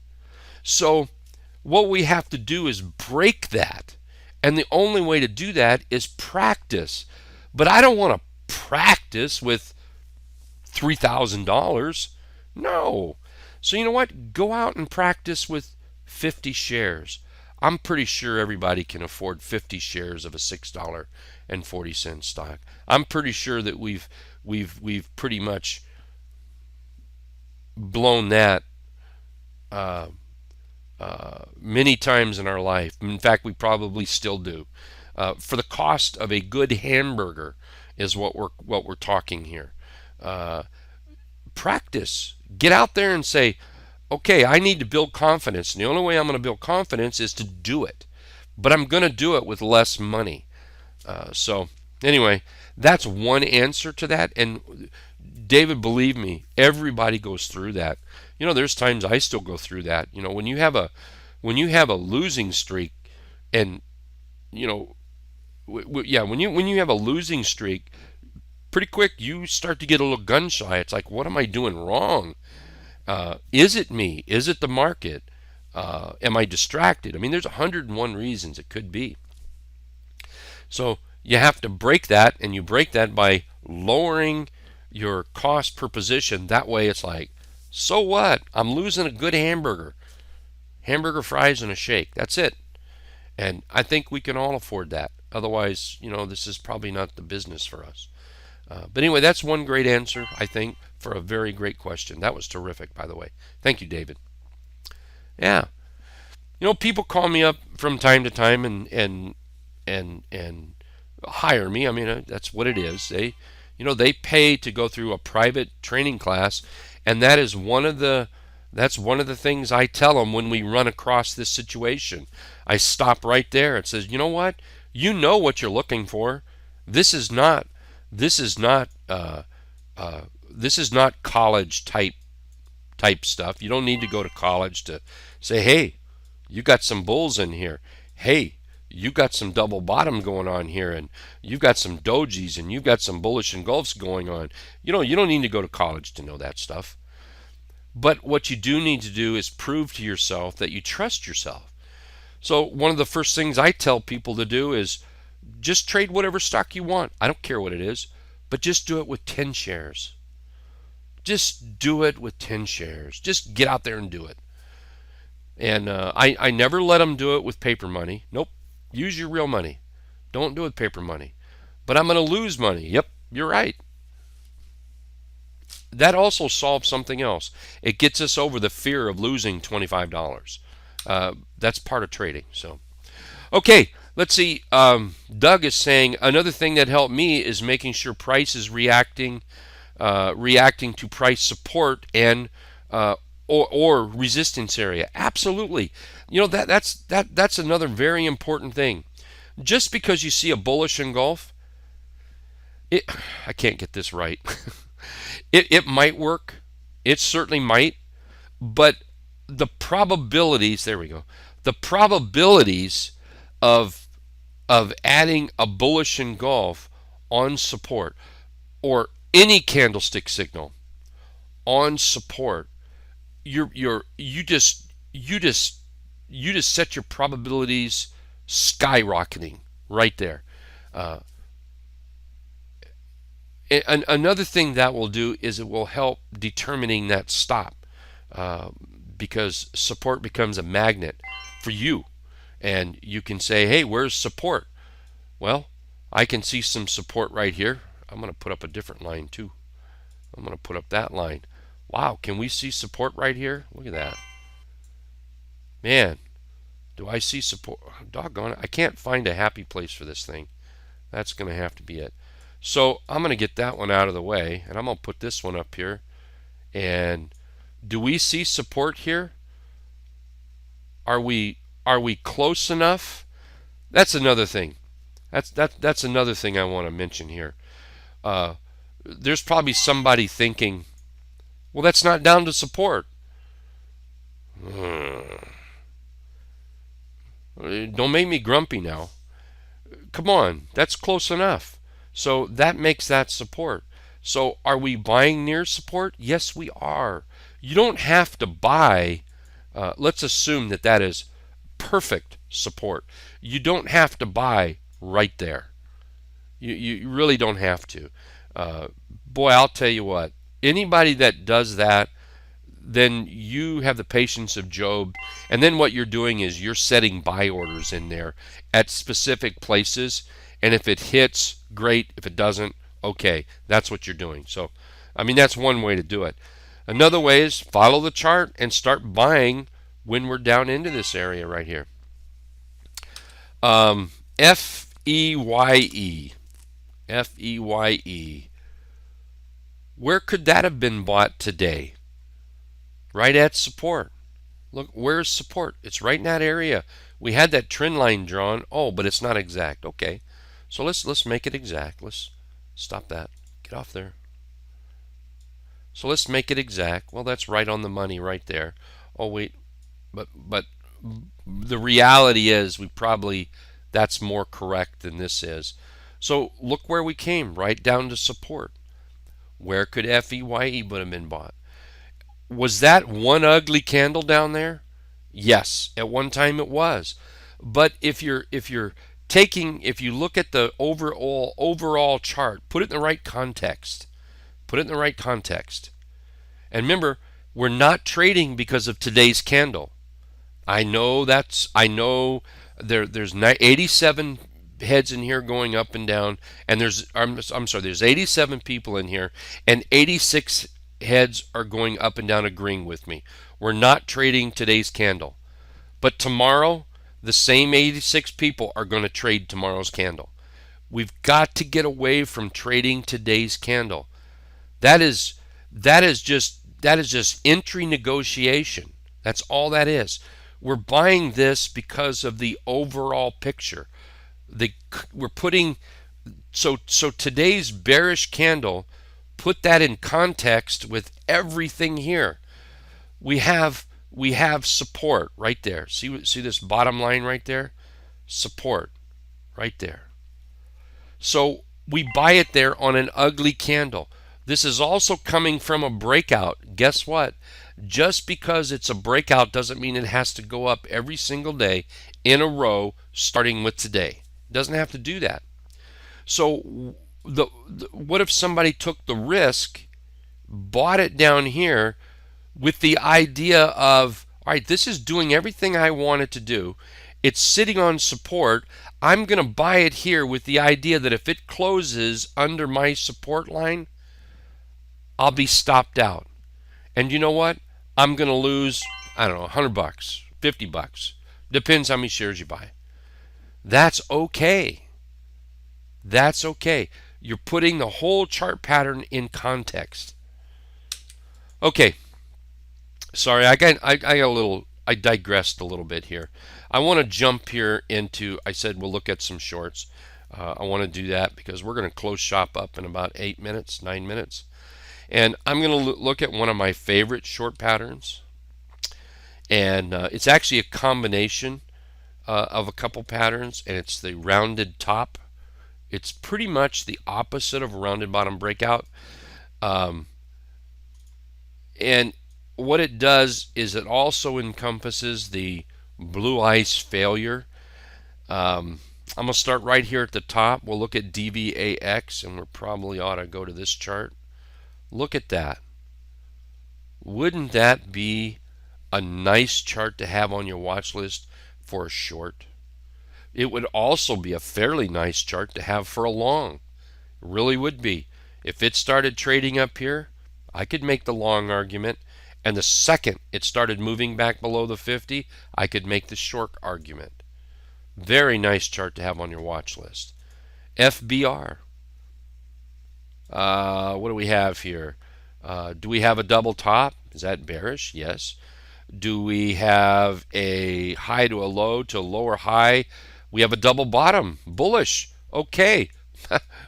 So what we have to do is break that. And the only way to do that is practice. But I don't want to practice with $3,000. No. So you know what? Go out and practice with 50 shares. I'm pretty sure everybody can afford 50 shares of a $6.40 stock. I'm pretty sure that we've pretty much blown that many times in our life. In fact, we probably still do. For the cost of a good hamburger is what we're talking here. Practice. Get out there and say, okay, I need to build confidence. And the only way I'm going to build confidence is to do it. But I'm going to do it with less money. So anyway, that's one answer to that. And David, believe me, everybody goes through that. There's times I still go through that. When you have a losing streak, and when you have a losing streak, pretty quick you start to get a little gun shy. It's like, what am I doing wrong? Is it me? Is it the market? Am I distracted? I mean, there's 101 reasons it could be. So you have to break that, and you break that by lowering your cost per position. That way it's like, so what? I'm losing a good hamburger fries and a shake. That's it. And I think we can all afford that. Otherwise, this is probably not the business for us. But anyway, that's one great answer, I think, for a very great question. That was terrific, by the way. Thank you, David. Yeah. People call me up from time to time and hire me. I mean, that's what it is. They pay to go through a private training class, and that's one of the things I tell them when we run across this situation. I stop right there. It says, you know what? You know what you're looking for. This is not this is not this is not college type stuff. You don't need to go to college to say, hey, you got some bulls in here. Hey, you got some double bottom going on here, and you've got some dojis, and you've got some bullish engulfs going on. You don't need to go to college to know that stuff. But what you do need to do is prove to yourself that you trust yourself. So one of the first things I tell people to do is just trade whatever stock you want. I don't care what it is, but just do it with 10 shares. Just do it with 10 shares. Just get out there and do it. And I never let them do it with paper money. Nope. Use your real money. Don't do it with paper money. But I'm going to lose money. Yep, you're right. That also solves something else. It gets us over the fear of losing $25. That's part of trading. So, okay, let's see. Doug is saying another thing that helped me is making sure price is reacting to price support and or resistance area. Absolutely. That's another very important thing. Just because you see a bullish engulf, I can't get this right. It might work. It certainly might. But the probabilities, there we go. The probabilities of adding a bullish engulf on support or any candlestick signal on support, you just set your probabilities skyrocketing right there. Another thing that will do is it will help determining that stop, because support becomes a magnet for you, and you can say, hey, where's support? Well, I can see some support right here. I'm going to put up a different line too. I'm going to put up that line. Wow, can we see support right here? Look at that. Man, do I see support? Doggone it. I can't find a happy place for this thing. That's going to have to be it. So I'm going to get that one out of the way, and I'm going to put this one up here. And do we see support here? Are we close enough? That's another thing. That's another thing I want to mention here. There's probably somebody thinking, well, that's not down to support. Don't make me grumpy now. Come on, that's close enough. So that makes that support. So are we buying near support? Yes, we are. You don't have to buy. Let's assume that is perfect support. You don't have to buy right there. You really don't have to. Boy, I'll tell you what. Anybody that does that, then you have the patience of Job. And then what you're doing is you're setting buy orders in there at specific places. And if it hits, great. If it doesn't, okay. That's what you're doing. So, I mean, that's one way to do it. Another way is follow the chart and start buying when we're down into this area right here. FEYE. FEYE. Where could that have been bought today? Right at support. Look, where's support? It's right in that area. We had that trend line drawn. Oh, but it's not exact. Okay. So let's make it exact. Let's stop that. Get off there. So let's make it exact. Well, that's right on the money right there. Oh wait, but the reality is that's more correct than this is. So look where we came, right down to support. Where could FEYE would have been bought? Was that one ugly candle down there? Yes, at one time it was. But if you look at the overall chart, put it in the right context. Put it in the right context. And remember, we're not trading because of today's candle. I know there's 87 heads in here going up and down, and I'm sorry, there's 87 people in here, and 86 heads are going up and down agreeing with me. We're not trading today's candle. But tomorrow, the same 86 people are going to trade tomorrow's candle. We've got to get away from trading today's candle. That is just entry negotiation. That's all that is. We're buying this because of the overall picture. We're putting so today's bearish candle, put that in context with everything here. We have support right there. See this bottom line right there? Support right there. So we buy it there on an ugly candle. This is also coming from a breakout. Guess what? Just because it's a breakout doesn't mean it has to go up every single day in a row starting with today. It doesn't have to do that. So what if somebody took the risk, bought it down here with the idea of, all right, this is doing everything I want it to do. It's sitting on support. I'm going to buy it here with the idea that if it closes under my support line, I'll be stopped out. And you know what? I'm going to lose, I don't know, $100, $50. Depends how many shares you buy. That's okay. That's okay. You're putting the whole chart pattern in context. Okay. Sorry, I digressed a little bit here. I want to jump here into, I said we'll look at some shorts. I want to do that because we're going to close shop up in about 8 minutes, 9 minutes. And I'm going to look at one of my favorite short patterns. And it's actually a combination of a couple patterns, and it's the rounded top. It's pretty much the opposite of a rounded bottom breakout. And what it does is it also encompasses the blue ice failure. I'm going to start right here at the top. We'll look at DVAX, and we probably ought to go to this chart. Look at that. Wouldn't that be a nice chart to have on your watch list for a short? It would also be a fairly nice chart to have for a long. It really would be. If it started trading up here, I could make the long argument. And the second it started moving back below the 50, I could make the short argument. Very nice chart to have on your watch list. FBR. What do we have here? Do we have a double top? Is that bearish? Yes. Do we have a high to a low to a lower high? We have a double bottom. Bullish. Okay.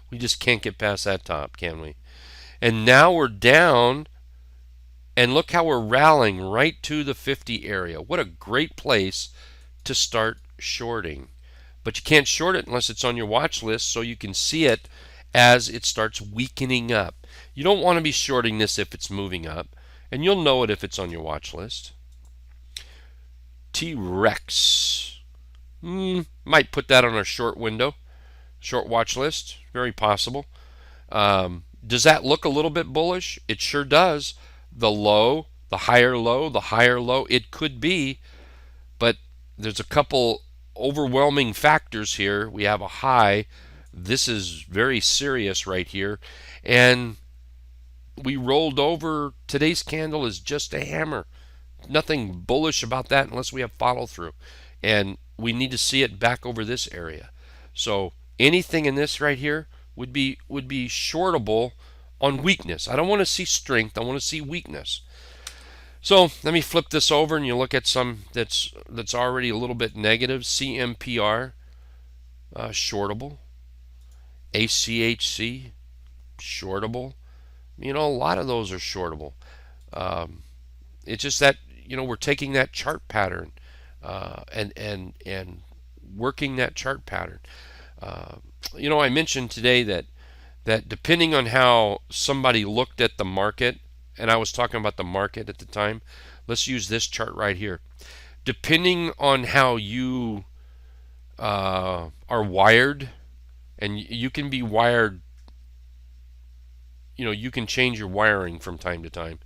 We just can't get past that top, can we? And now we're down. And look how we're rallying right to the 50 area. What a great place to start shorting. But you can't short it unless it's on your watch list so you can see it as it starts weakening up. You don't want to be shorting this if it's moving up. And you'll know it if it's on your watch list. T-Rex. Might put that on our short window. Short watch list. Very possible. Does that look a little bit bullish? It sure does. The low, the higher low, it could be, but there's a couple overwhelming factors here. We have a high. This is very serious right here. And we rolled over. Today's candle is just a hammer. Nothing bullish about that unless we have follow through. And we need to see it back over this area. So anything in this right here would be shortable on weakness. I don't want to see strength. I want to see weakness. So let me flip this over and you look at some that's already a little bit negative. CMPR, shortable. ACHC, shortable. You know, a lot of those are shortable. It's just that, you know, we're taking that chart pattern and working that chart pattern. You know, I mentioned today that depending on how somebody looked at the market, and I was talking about the market at the time, let's use this chart right here. depending on how you are wired, and you can be wired, you can change your wiring from time to time.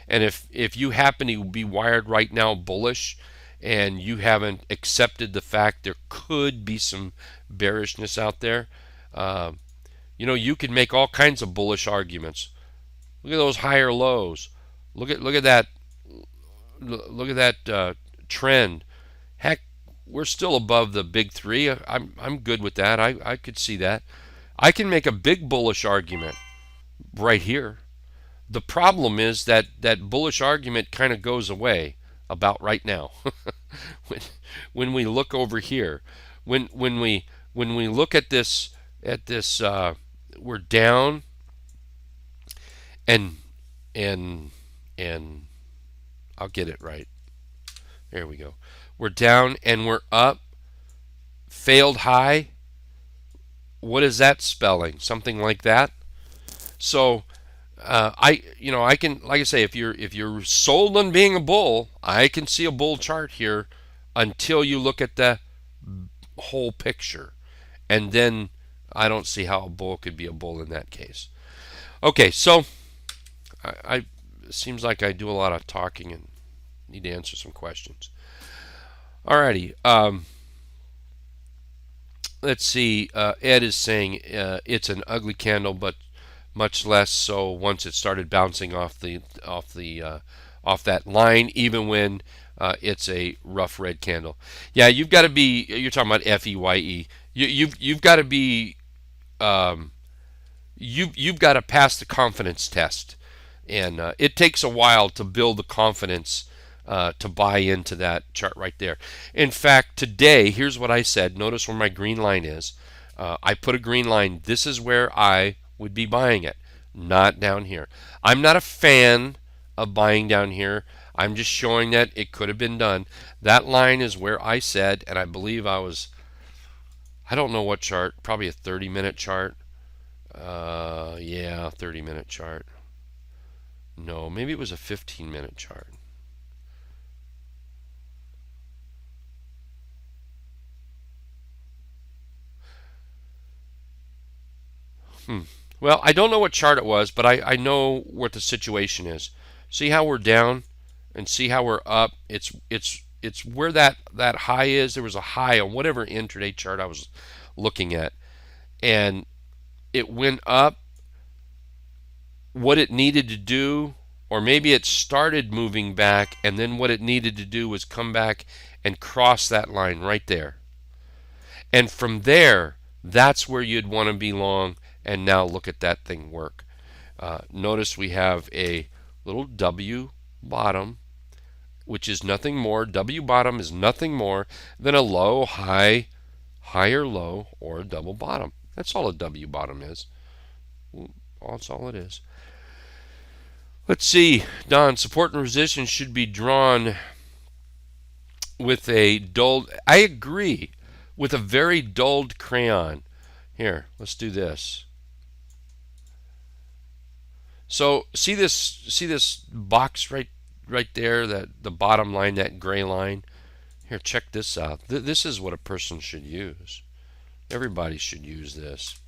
And if you happen to be wired right now bullish, and you haven't accepted the fact there could be some bearishness out there, uh, you can make all kinds of bullish arguments. Look at those higher lows. Look at that. Look at that trend. Heck, we're still above the big three. I'm good with that. I could see that. I can make a big bullish argument right here. The problem is that that bullish argument kind of goes away about right now. when, when we look over here, when we look at this, we're down, and and and I'll get it right. There we go. We're down and we're up. Failed high. What is that spelling? Something like that. So I can, like I say, if you're sold on being a bull, I can see a bull chart here until you look at the whole picture, and then I don't see how a bull could be a bull in that case. Okay, so I it seems like I do a lot of talking and need to answer some questions. Alrighty, let's see. Ed is saying it's an ugly candle, but much less so once it started bouncing off that line, even when it's a rough red candle. Yeah, you've got to be. You're talking about FEYE. You've got to be. Um, you've got to pass the confidence test, and it takes a while to build the confidence to buy into that chart right there. In fact, today, here's what I said. Notice where my green line is. I put a green line. This is where I would be buying it, not down here. I'm not a fan of buying down here. I'm just showing that it could have been done. That line is where I said, and I believe I don't know what chart, probably a 30-minute chart. Yeah, 30-minute chart. No, maybe it was a 15-minute chart. Well, I don't know what chart it was, but I know what the situation is. See how we're down, and see how we're up. It's where that high is. There was a high on whatever intraday chart I was looking at, and it went up what it needed to do, or maybe it started moving back, and then what it needed to do was come back and cross that line right there. And from there, that's where you'd want to be long. And now look at that thing work. Notice we have a little W bottom, which is nothing more. W bottom is nothing more than a low, high, higher low, or a double bottom. That's all a W bottom is. That's all it is. Let's see, Don. Support and resistance should be drawn with a dulled. I agree, with a very dulled crayon. Here, let's do this. So see this box right there, that the bottom line, that gray line. Here, check this out. This is what a person should use. Everybody should use this.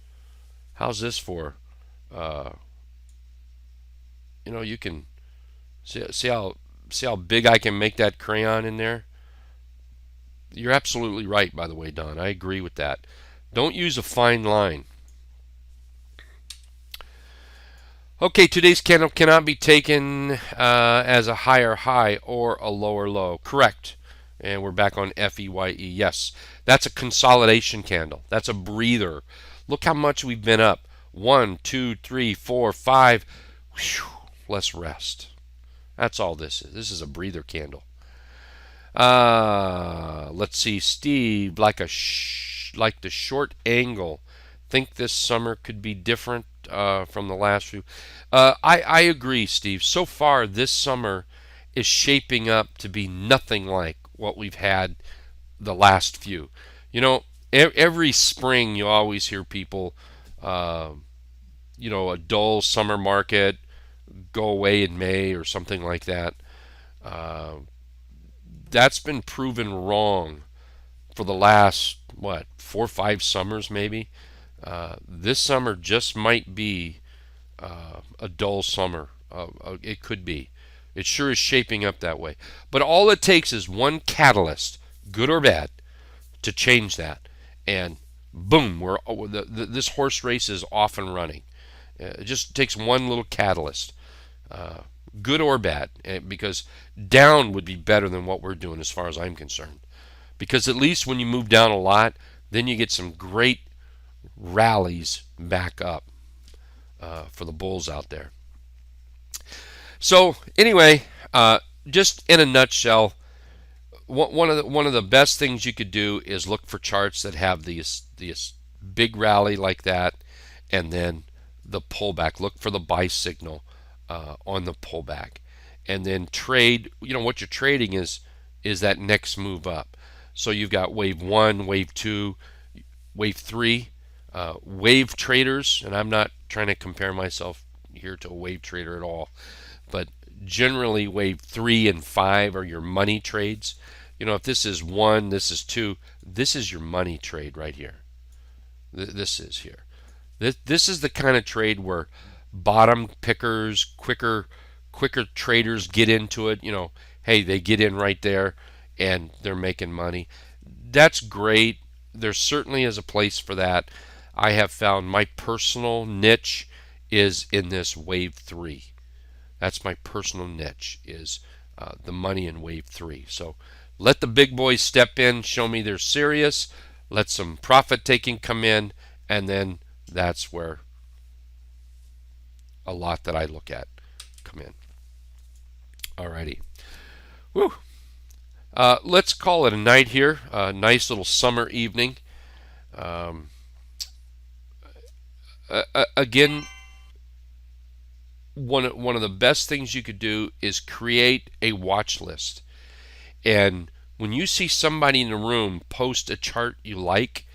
How's this for? Uh, you can see how big I can make that crayon in there. You're absolutely right, by the way, Don. I agree with that. Don't use a fine line. Okay, today's candle cannot be taken as a higher high or a lower low. Correct. And we're back on FEYE. Yes, that's a consolidation candle. That's a breather. Look how much we've been up. 1, 2, 3, 4, 5. Whew, let's rest. That's all this is. This is a breather candle. Let's see, Steve, like the short angle. Think this summer could be different from the last few. I agree, Steve. So far, this summer is shaping up to be nothing like what we've had the last few. Every spring you always hear people, a dull summer market, go away in May or something like that. That's been proven wrong for the last, what, 4 or 5 summers maybe. This summer just might be a dull summer. It could be. It sure is shaping up that way. But all it takes is one catalyst, good or bad, to change that. And boom, this horse race is off and running. It just takes one little catalyst, uh, good or bad, because down would be better than what we're doing as far as I'm concerned. Because at least when you move down a lot, then you get some great rallies back up for the bulls out there. So anyway, just in a nutshell, one of the best things you could do is look for charts that have these big rally like that, and then the pullback. Look for the buy signal on the pullback, and then trade. What you're trading is that next move up. So you've got wave one, wave two, wave three. Wave traders, and I'm not trying to compare myself here to a wave trader at all, but generally wave 3 and 5 are your money trades. If this is 1, this is 2, this is your money trade right here. This is here. This is the kind of trade where bottom pickers, quicker traders get into it. Hey, they get in right there and they're making money. That's great. There certainly is a place for that. I have found my personal niche is in this wave 3. That's my personal niche, is the money in wave 3. So let the big boys step in, show me they're serious, let some profit taking come in, and then that's where a lot that I look at come in. Alrighty. Woo. Let's call it a night here. A nice little summer evening. Again, one of the best things you could do is create a watch list. And when you see somebody in the room post a chart you like,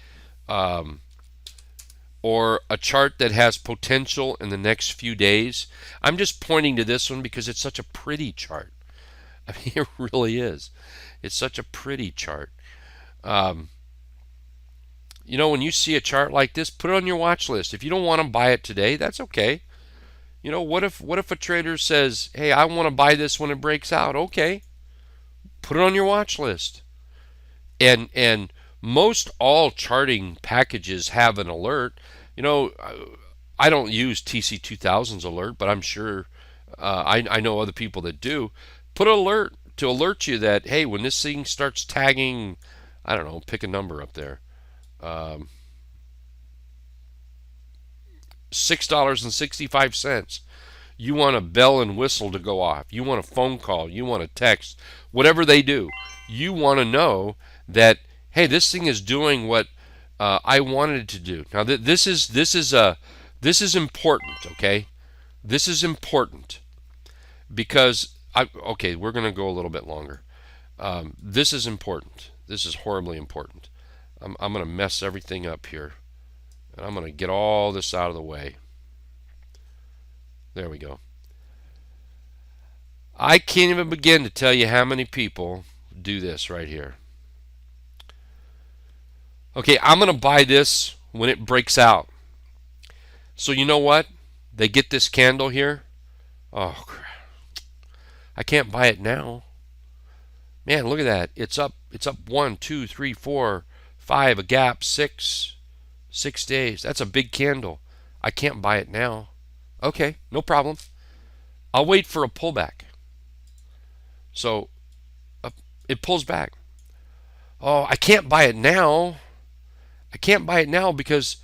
or a chart that has potential in the next few days, I'm just pointing to this one because it's such a pretty chart. I mean, it really is. It's such a pretty chart. When you see a chart like this, put it on your watch list. If you don't want to buy it today, that's okay. What if a trader says, "Hey, I want to buy this when it breaks out"? Okay, put it on your watch list. And most all charting packages have an alert. I don't use TC2000's alert, but I'm sure I know other people that do. Put an alert to alert you that, hey, when this thing starts tagging, I don't know, pick a number up there. $6.65. You want a bell and whistle to go off. You want a phone call. You want a text. Whatever they do, you want to know that, hey, this thing is doing what I wanted it to do. Now this is important. Okay, this is important because we're going to go a little bit longer. This is important. This is horribly important. I'm going to mess everything up here. And I'm going to get all this out of the way. There we go. I can't even begin to tell you how many people do this right here. Okay, I'm going to buy this when it breaks out. So you know what? They get this candle here. Oh, crap. I can't buy it now. Man, look at that. It's up 1, 2, 3, 4, 5, a gap, 6 days. That's a big candle. I can't buy it now. Okay, no problem. I'll wait for a pullback. So it pulls back. Oh, I can't buy it now. I can't buy it now because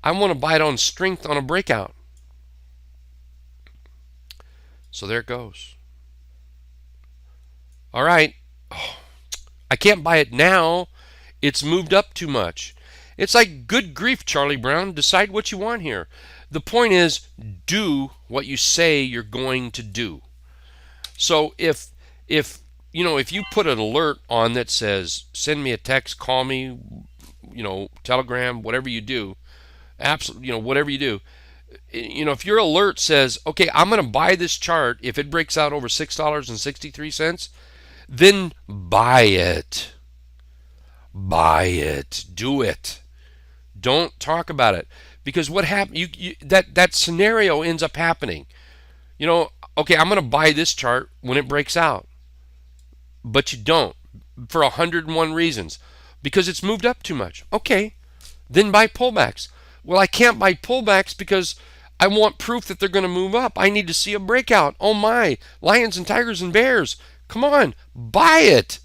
I want to buy it on strength on a breakout. So there it goes. All right. Oh, I can't buy it now. It's moved up too much. It's like, good grief, Charlie Brown, decide what you want here. The point is, do what you say you're going to do. So if you put an alert on that says, send me a text, call me, Telegram, whatever you do, absolutely, whatever you do, if your alert says, okay, I'm going to buy this chart if it breaks out over $6.63, then buy it. Buy it. Do it. Don't talk about it, because what happened? That scenario ends up happening. Okay, I'm going to buy this chart when it breaks out, but you don't, for 101 reasons, because it's moved up too much. Okay, then buy pullbacks. Well, I can't buy pullbacks because I want proof that they're going to move up. I need to see a breakout. Oh my, lions and tigers and bears. Come on, buy it.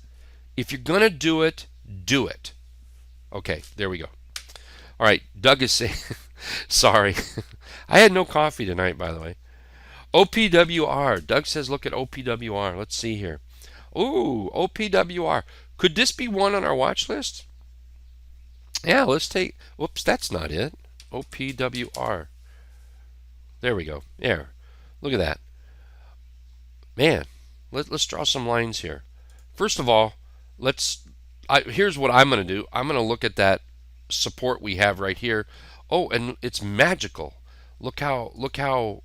If you're going to do it, do it. Okay, there we go. All right, Doug is saying, sorry. I had no coffee tonight, by the way. OPWR. Doug says, look at OPWR. Let's see here. Ooh, OPWR. Could this be one on our watch list? Yeah, let's take, whoops, that's not it. OPWR. There we go. There. Look at that. Man, let's draw some lines here. First of all, here's what I'm going to do. I'm going to look at that support we have right here. Oh, and it's magical. Look how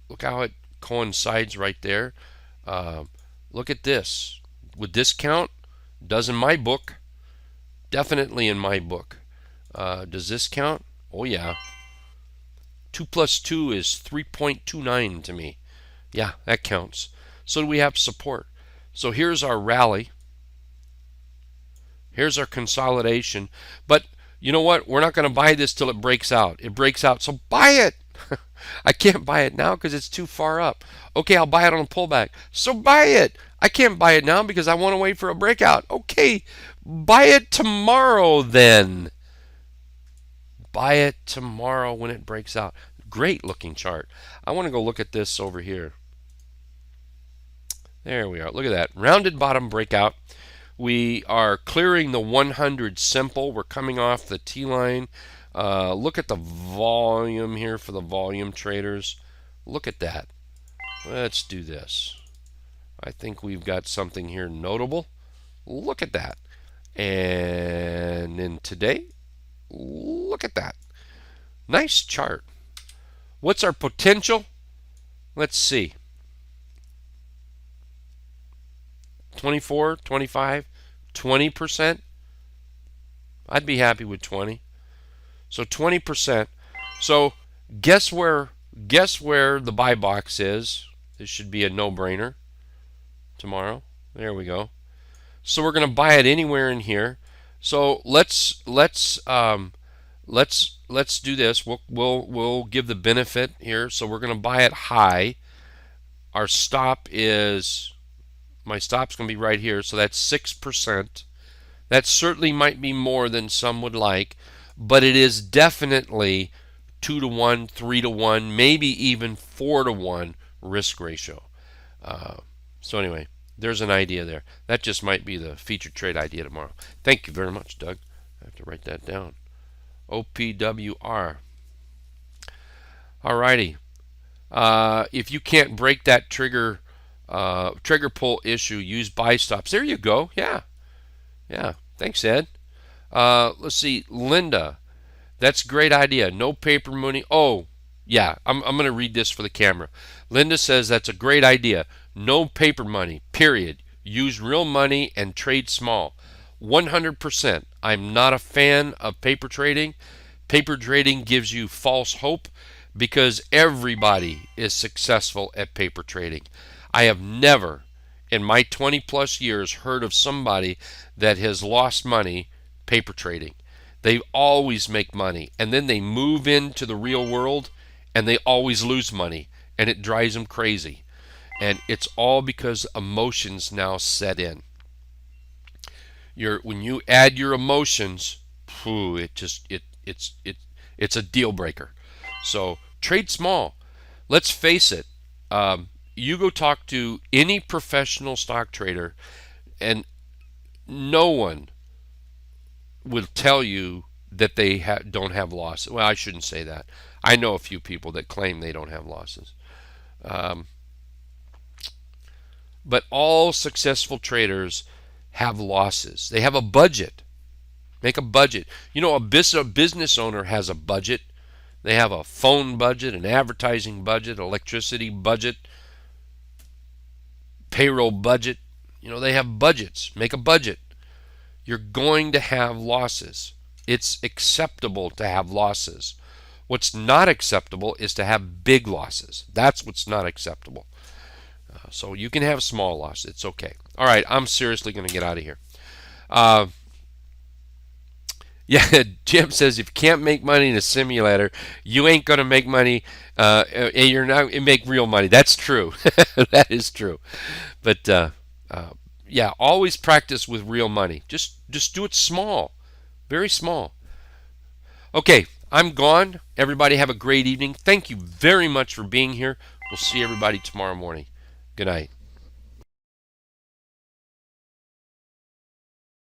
it coincides right there. Look at this. Would this count? Does in my book. Definitely in my book. Does this count? Oh yeah. 2 plus 2 is 3.29 to me. Yeah, that counts. So we have support. So here's our rally. Here's our consolidation. But you know what? We're not going to buy this till it breaks out. It breaks out, so buy it. I can't buy it now because it's too far up. Okay, I'll buy it on a pullback. So buy it. I can't buy it now because I want to wait for a breakout. Okay, buy it tomorrow then. Buy it tomorrow when it breaks out. Great looking chart. I want to go look at this over here. There we are. Look at that. Rounded bottom breakout. We are clearing the 100 simple. We're coming off the T-line. Look at the volume here for the volume traders. Look at that. Let's do this. I think we've got something here notable. Look at that. And then today, look at that. Nice chart. What's our potential? Let's see. 24, 25, 20%. I'd be happy with 20. So 20%. So guess where the buy box is? This should be a no-brainer tomorrow. There we go. So we're going to buy it anywhere in here. So let's do this. We'll give the benefit here. So we're going to buy it high. Our stop is, my stop's going to be right here. So that's 6%. That certainly might be more than some would like, but it is definitely 2 to 1, 3 to 1, maybe even 4 to 1 risk ratio. So anyway, there's an idea there. That just might be the featured trade idea tomorrow. Thank you very much, Doug. I have to write that down. OPWR. Alrighty. If you can't break that trigger pull issue, use buy stops. There you go. Yeah. Thanks, Ed. Let's see, Linda. That's a great idea. No paper money. Oh, yeah. I'm going to read this for the camera. Linda says that's a great idea. No paper money. Period. Use real money and trade small. 100%. I'm not a fan of paper trading. Paper trading gives you false hope because everybody is successful at paper trading. I have never in my 20 plus years heard of somebody that has lost money paper trading. They always make money, and then they move into the real world and they always lose money, and it drives them crazy. And it's all because emotions now set in. When you add your emotions, it's a deal breaker. So trade small. Let's face it. You go talk to any professional stock trader, and no one will tell you that they don't have losses. Well, I shouldn't say that. I know a few people that claim they don't have losses. But all successful traders have losses. They have a budget. Make a budget. A business owner has a budget. They have a phone budget, an advertising budget, electricity budget, payroll budget. They have budgets. Make a budget. You're going to have losses. It's acceptable to have losses. What's not acceptable is to have big losses. That's what's not acceptable. So you can have small losses. It's okay. All right, I'm seriously going to get out of here. Uh, yeah, Jim says if you can't make money in a simulator, you ain't going to make money. You're not make real money. That's true. That is true. But yeah, always practice with real money. Just do it small, very small. Okay, I'm gone. Everybody have a great evening. Thank you very much for being here. We'll see everybody tomorrow morning. Good night.